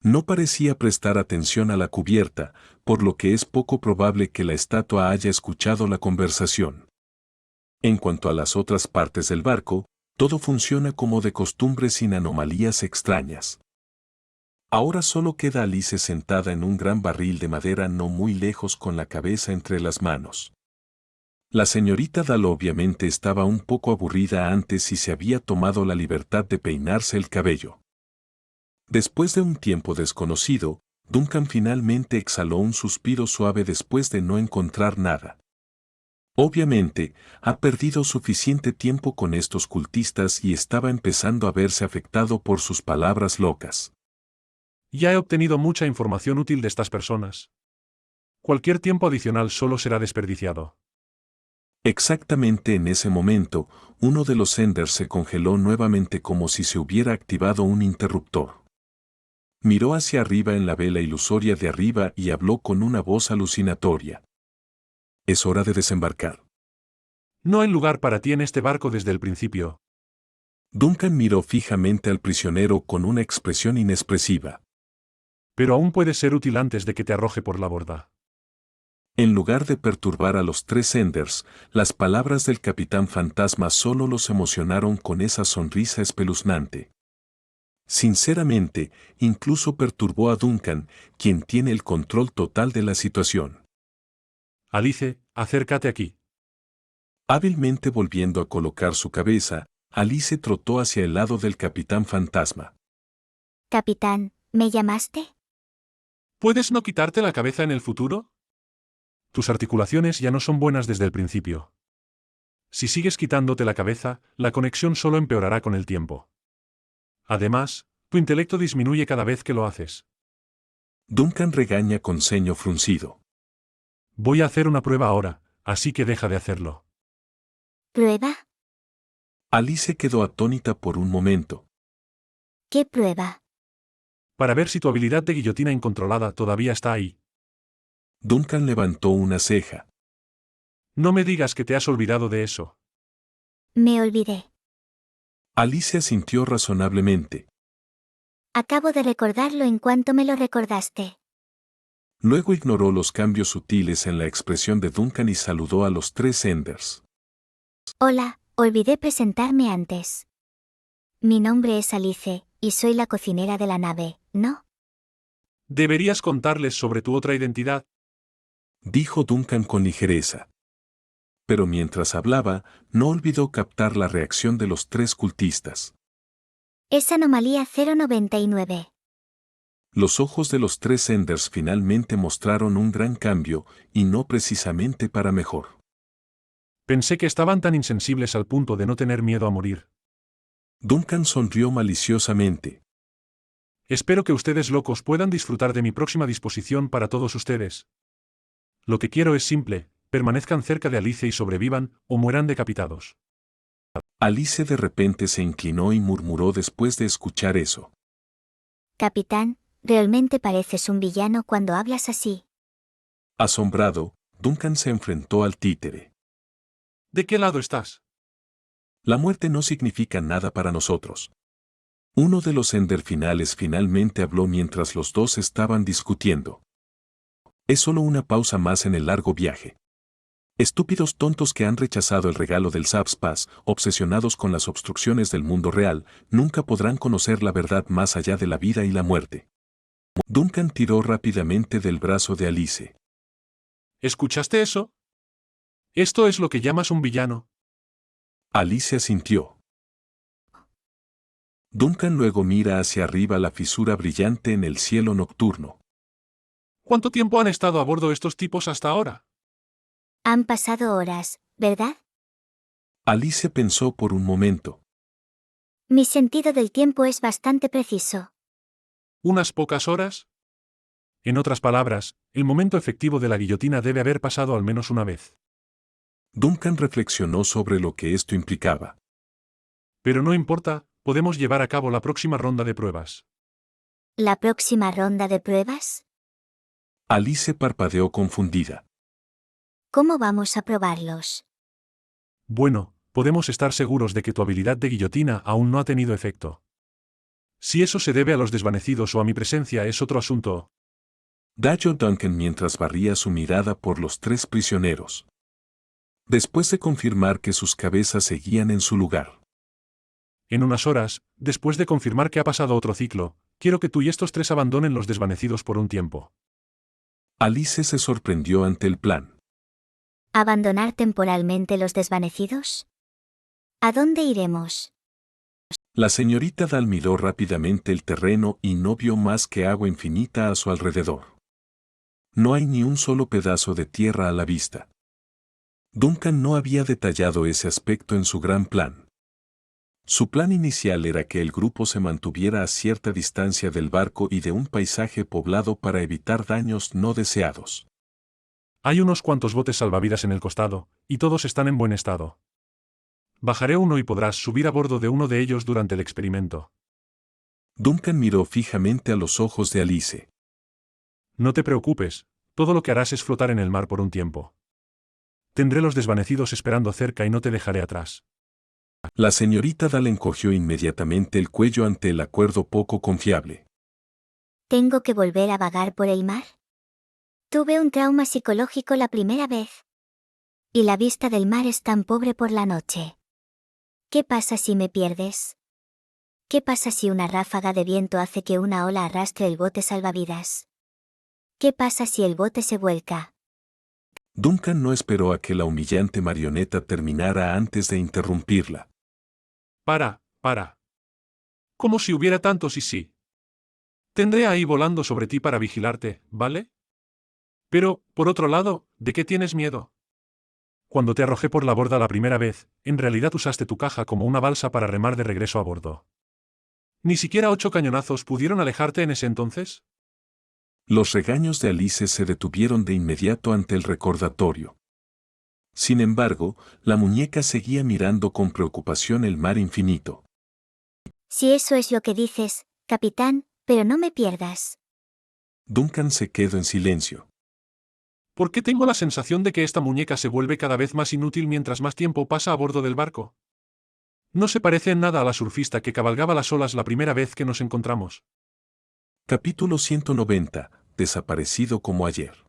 No parecía prestar atención a la cubierta, por lo que es poco probable que la estatua haya escuchado la conversación. En cuanto a las otras partes del barco, todo funciona como de costumbre sin anomalías extrañas. Ahora solo queda Alice sentada en un gran barril de madera no muy lejos con la cabeza entre las manos. La señorita Dal obviamente estaba un poco aburrida antes y se había tomado la libertad de peinarse el cabello. Después de un tiempo desconocido, Duncan finalmente exhaló un suspiro suave después de no encontrar nada. Obviamente, ha perdido suficiente tiempo con estos cultistas y estaba empezando a verse afectado por sus palabras locas. Ya he obtenido mucha información útil de estas personas. Cualquier tiempo adicional solo será desperdiciado. Exactamente en ese momento, uno de los Enders se congeló nuevamente como si se hubiera activado un interruptor. Miró hacia arriba en la vela ilusoria de arriba y habló con una voz alucinatoria. Es hora de desembarcar. No hay lugar para ti en este barco desde el principio. Duncan miró fijamente al prisionero con una expresión inexpresiva. Pero aún puedes ser útil antes de que te arroje por la borda. En lugar de perturbar a los tres Enders, las palabras del capitán fantasma solo los emocionaron con esa sonrisa espeluznante. Sinceramente, incluso perturbó a Duncan, quien tiene el control total de la situación. Alice, acércate aquí. Hábilmente volviendo a colocar su cabeza, Alice trotó hacia el lado del Capitán Fantasma. Capitán, ¿me llamaste? ¿Puedes no quitarte la cabeza en el futuro? Tus articulaciones ya no son buenas desde el principio. Si sigues quitándote la cabeza, la conexión solo empeorará con el tiempo. Además, tu intelecto disminuye cada vez que lo haces. Duncan regaña con ceño fruncido. Voy a hacer una prueba ahora, así que deja de hacerlo. ¿Prueba? Alice quedó atónita por un momento. ¿Qué prueba? Para ver si tu habilidad de guillotina incontrolada todavía está ahí. Duncan levantó una ceja. No me digas que te has olvidado de eso. Me olvidé. Alice asintió razonablemente. Acabo de recordarlo en cuanto me lo recordaste. Luego ignoró los cambios sutiles en la expresión de Duncan y saludó a los 3 Enders. Hola, olvidé presentarme antes. Mi nombre es Alice, y soy la cocinera de la nave, ¿no? Deberías contarles sobre tu otra identidad. Dijo Duncan con ligereza. Pero mientras hablaba, no olvidó captar la reacción de los 3 cultistas. Es anomalía 099. Los ojos de los 3 Enders finalmente mostraron un gran cambio, y no precisamente para mejor. Pensé que estaban tan insensibles al punto de no tener miedo a morir. Duncan sonrió maliciosamente. Espero que ustedes locos puedan disfrutar de mi próxima disposición para todos ustedes. Lo que quiero es simple, permanezcan cerca de Alice y sobrevivan, o mueran decapitados. Alice de repente se inclinó y murmuró después de escuchar eso. Capitán, realmente pareces un villano cuando hablas así. Asombrado, Duncan se enfrentó al títere. ¿De qué lado estás? La muerte no significa nada para nosotros. Uno de los Ender finales finalmente habló mientras los 2 estaban discutiendo. Es solo una pausa más en el largo viaje. Estúpidos tontos que han rechazado el regalo del Subspace, obsesionados con las obstrucciones del mundo real, nunca podrán conocer la verdad más allá de la vida y la muerte. Duncan tiró rápidamente del brazo de Alice. ¿Escuchaste eso? Esto es lo que llamas un villano. Alice asintió. Duncan luego mira hacia arriba la fisura brillante en el cielo nocturno. ¿Cuánto tiempo han estado a bordo estos tipos hasta ahora? Han pasado horas, ¿verdad? Alice pensó por un momento. Mi sentido del tiempo es bastante preciso. ¿Unas pocas horas? En otras palabras, el momento efectivo de la guillotina debe haber pasado al menos una vez. Duncan reflexionó sobre lo que esto implicaba. Pero no importa, podemos llevar a cabo la próxima ronda de pruebas. ¿La próxima ronda de pruebas? Alice parpadeó confundida. ¿Cómo vamos a probarlos? Bueno, podemos estar seguros de que tu habilidad de guillotina aún no ha tenido efecto. Si eso se debe a los desvanecidos o a mi presencia es otro asunto. Dijo Duncan mientras barría su mirada por los 3 prisioneros. Después de confirmar que sus cabezas seguían en su lugar. En unas horas, después de confirmar que ha pasado otro ciclo, quiero que tú y estos 3 abandonen los desvanecidos por un tiempo. Alice se sorprendió ante el plan. ¿Abandonar temporalmente los desvanecidos? ¿A dónde iremos? La señorita Dal miró rápidamente el terreno y no vio más que agua infinita a su alrededor. No hay ni un solo pedazo de tierra a la vista. Duncan no había detallado ese aspecto en su gran plan. Su plan inicial era que el grupo se mantuviera a cierta distancia del barco y de un paisaje poblado para evitar daños no deseados. Hay unos cuantos botes salvavidas en el costado, y todos están en buen estado. Bajaré uno y podrás subir a bordo de uno de ellos durante el experimento. Duncan miró fijamente a los ojos de Alice. No te preocupes, todo lo que harás es flotar en el mar por un tiempo. Tendré los desvanecidos esperando cerca y no te dejaré atrás. La señorita Dal encogió inmediatamente el cuello ante el acuerdo poco confiable. ¿Tengo que volver a vagar por el mar? Tuve un trauma psicológico la primera vez. Y la vista del mar es tan pobre por la noche. ¿Qué pasa si me pierdes? ¿Qué pasa si una ráfaga de viento hace que una ola arrastre el bote salvavidas? ¿Qué pasa si el bote se vuelca? Duncan no esperó a que la humillante marioneta terminara antes de interrumpirla. Para. Como si hubiera tantos y sí. Tendré ahí volando sobre ti para vigilarte, ¿vale? Pero, por otro lado, ¿de qué tienes miedo? Cuando te arrojé por la borda la primera vez, en realidad usaste tu caja como una balsa para remar de regreso a bordo. ¿Ni siquiera 8 cañonazos pudieron alejarte en ese entonces? Los regaños de Alice se detuvieron de inmediato ante el recordatorio. Sin embargo, la muñeca seguía mirando con preocupación el mar infinito. Si eso es lo que dices, capitán, pero no me pierdas. Duncan se quedó en silencio. ¿Por qué tengo la sensación de que esta muñeca se vuelve cada vez más inútil mientras más tiempo pasa a bordo del barco? No se parece en nada a la surfista que cabalgaba las olas la primera vez que nos encontramos. Capítulo 190. Desaparecido como ayer.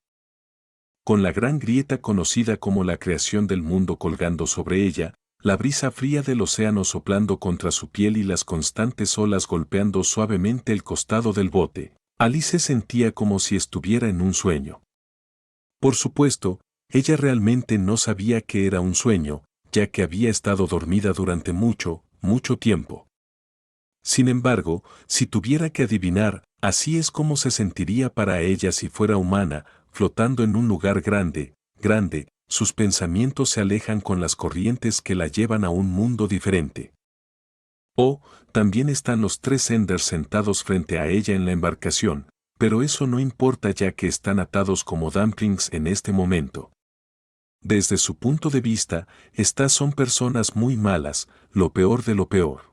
Con la gran grieta conocida como la creación del mundo colgando sobre ella, la brisa fría del océano soplando contra su piel y las constantes olas golpeando suavemente el costado del bote, Alice sentía como si estuviera en un sueño. Por supuesto, ella realmente no sabía que era un sueño, ya que había estado dormida durante mucho tiempo. Sin embargo, si tuviera que adivinar, así es como se sentiría para ella si fuera humana, flotando en un lugar grande, sus pensamientos se alejan con las corrientes que la llevan a un mundo diferente. También están los 3 Enders sentados frente a ella en la embarcación, pero eso no importa ya que están atados como dumplings en este momento. Desde su punto de vista, estas son personas muy malas, lo peor de lo peor.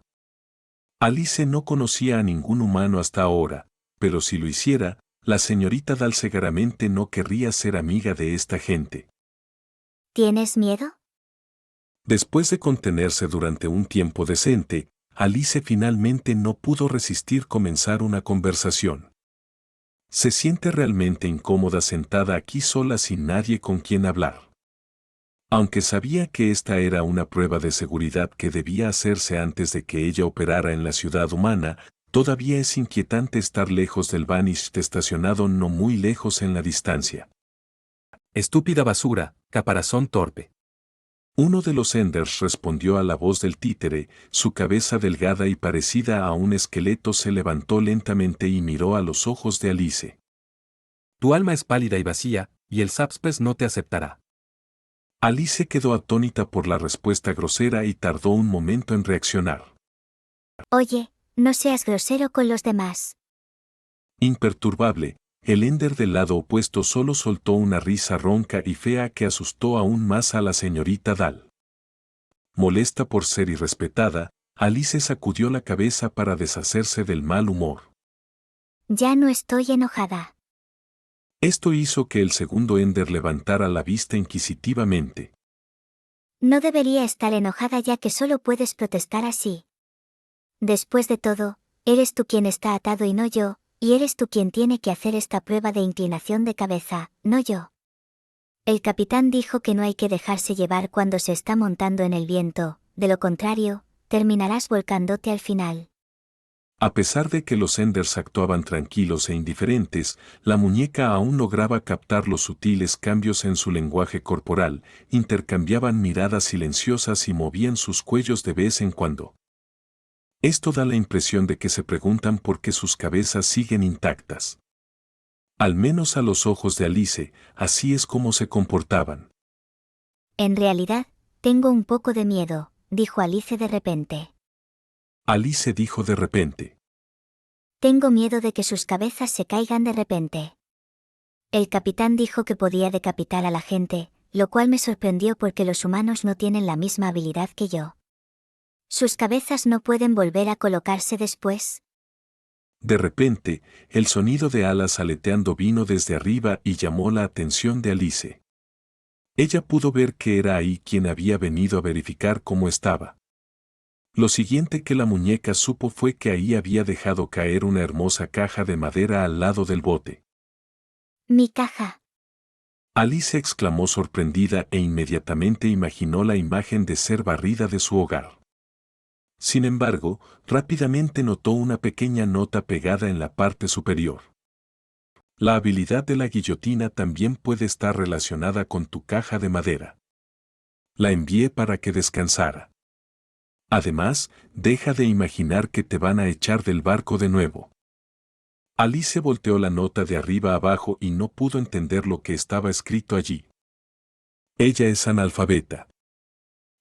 Alice no conocía a ningún humano hasta ahora, pero si lo hiciera, la señorita Dal seguramente no querría ser amiga de esta gente. ¿Tienes miedo? Después de contenerse durante un tiempo decente, Alice finalmente no pudo resistir comenzar una conversación. Se siente realmente incómoda sentada aquí sola sin nadie con quien hablar. Aunque sabía que esta era una prueba de seguridad que debía hacerse antes de que ella operara en la ciudad humana, todavía es inquietante estar lejos del Banished estacionado no muy lejos en la distancia. Estúpida basura, caparazón torpe. Uno de los Enders respondió a la voz del títere, su cabeza delgada y parecida a un esqueleto se levantó lentamente y miró a los ojos de Alice. Tu alma es pálida y vacía, y el Sapspes no te aceptará. Alice quedó atónita por la respuesta grosera y tardó un momento en reaccionar. Oye, no seas grosero con los demás. Imperturbable, el Ender del lado opuesto solo soltó una risa ronca y fea que asustó aún más a la señorita Dal. Molesta por ser irrespetada, Alice sacudió la cabeza para deshacerse del mal humor. Ya no estoy enojada. Esto hizo que el segundo Ender levantara la vista inquisitivamente. No debería estar enojada ya que solo puedes protestar así. Después de todo, eres tú quien está atado y no yo, y eres tú quien tiene que hacer esta prueba de inclinación de cabeza, no yo. El capitán dijo que no hay que dejarse llevar cuando se está montando en el viento, de lo contrario, terminarás volcándote al final. A pesar de que los Enders actuaban tranquilos e indiferentes, la muñeca aún lograba captar los sutiles cambios en su lenguaje corporal, intercambiaban miradas silenciosas y movían sus cuellos de vez en cuando. Esto da la impresión de que se preguntan por qué sus cabezas siguen intactas. Al menos a los ojos de Alice, así es como se comportaban. En realidad, tengo un poco de miedo, dijo Alice de repente. Alice dijo de repente. Tengo miedo de que sus cabezas se caigan de repente. El capitán dijo que podía decapitar a la gente, lo cual me sorprendió porque los humanos no tienen la misma habilidad que yo. ¿Sus cabezas no pueden volver a colocarse después? De repente, el sonido de alas aleteando vino desde arriba y llamó la atención de Alice. Ella pudo ver que era ahí quien había venido a verificar cómo estaba. Lo siguiente que la muñeca supo fue que ahí había dejado caer una hermosa caja de madera al lado del bote. Mi caja. Alice exclamó sorprendida e inmediatamente imaginó la imagen de ser barrida de su hogar. Sin embargo, rápidamente notó una pequeña nota pegada en la parte superior. La habilidad de la guillotina también puede estar relacionada con tu caja de madera. La envié para que descansara. Además, deja de imaginar que te van a echar del barco de nuevo. Alice volteó la nota de arriba abajo y no pudo entender lo que estaba escrito allí. Ella es analfabeta.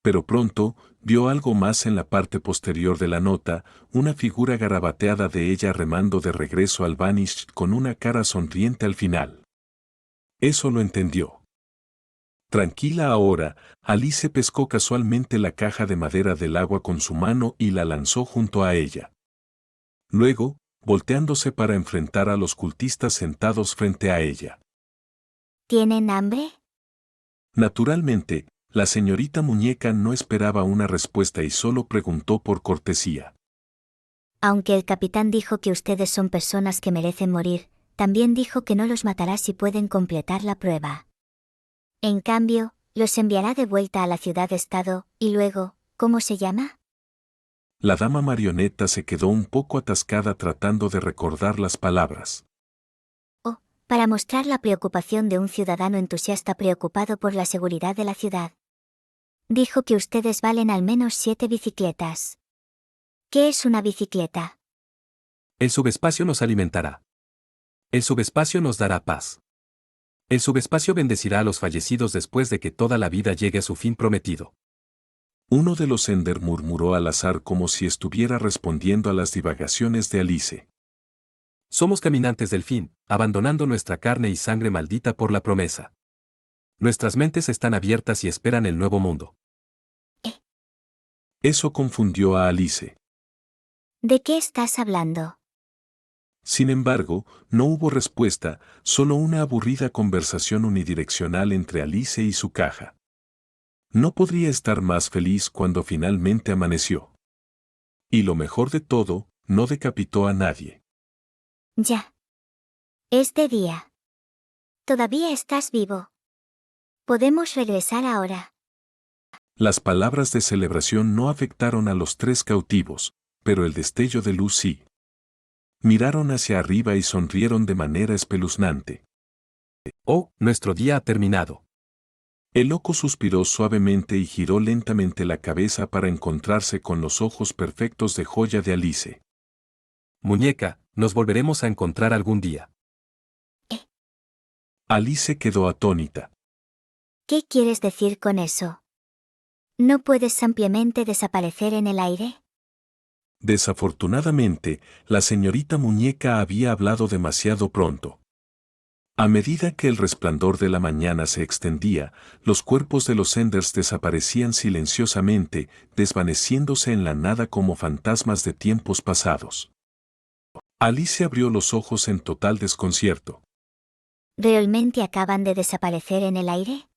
Pero pronto, vio algo más en la parte posterior de la nota, una figura garabateada de ella remando de regreso al Vanish con una cara sonriente al final. Eso lo entendió. Tranquila ahora, Alice pescó casualmente la caja de madera del agua con su mano y la lanzó junto a ella. Luego, volteándose para enfrentar a los cultistas sentados frente a ella. ¿Tienen hambre? Naturalmente, la señorita Muñeca no esperaba una respuesta y solo preguntó por cortesía. Aunque el capitán dijo que ustedes son personas que merecen morir, también dijo que no los matará si pueden completar la prueba. En cambio, los enviará de vuelta a la ciudad-estado, y luego, ¿cómo se llama? La dama marioneta se quedó un poco atascada tratando de recordar las palabras. Para mostrar la preocupación de un ciudadano entusiasta preocupado por la seguridad de la ciudad. Dijo que ustedes valen al menos 7 bicicletas. ¿Qué es una bicicleta? El subespacio nos alimentará. El subespacio nos dará paz. El subespacio bendecirá a los fallecidos después de que toda la vida llegue a su fin prometido. Uno de los Ender murmuró al azar como si estuviera respondiendo a las divagaciones de Alice. Somos caminantes del fin, abandonando nuestra carne y sangre maldita por la promesa. Nuestras mentes están abiertas y esperan el nuevo mundo. Eso confundió a Alice. ¿De qué estás hablando? Sin embargo, no hubo respuesta, solo una aburrida conversación unidireccional entre Alice y su caja. No podría estar más feliz cuando finalmente amaneció. Y lo mejor de todo, no decapitó a nadie. Ya. Es de día. Todavía estás vivo. Podemos regresar ahora. Las palabras de celebración no afectaron a los 3 cautivos, pero el destello de luz sí. Miraron hacia arriba y sonrieron de manera espeluznante. Oh, nuestro día ha terminado. El loco suspiró suavemente y giró lentamente la cabeza para encontrarse con los ojos perfectos de joya de Alice. Muñeca, nos volveremos a encontrar algún día. Alice quedó atónita. ¿Qué quieres decir con eso? ¿No puedes simplemente desaparecer en el aire? Desafortunadamente, la señorita Muñeca había hablado demasiado pronto. A medida que el resplandor de la mañana se extendía, los cuerpos de los Enders desaparecían silenciosamente, desvaneciéndose en la nada como fantasmas de tiempos pasados. Alice abrió los ojos en total desconcierto. ¿Realmente acaban de desaparecer en el aire?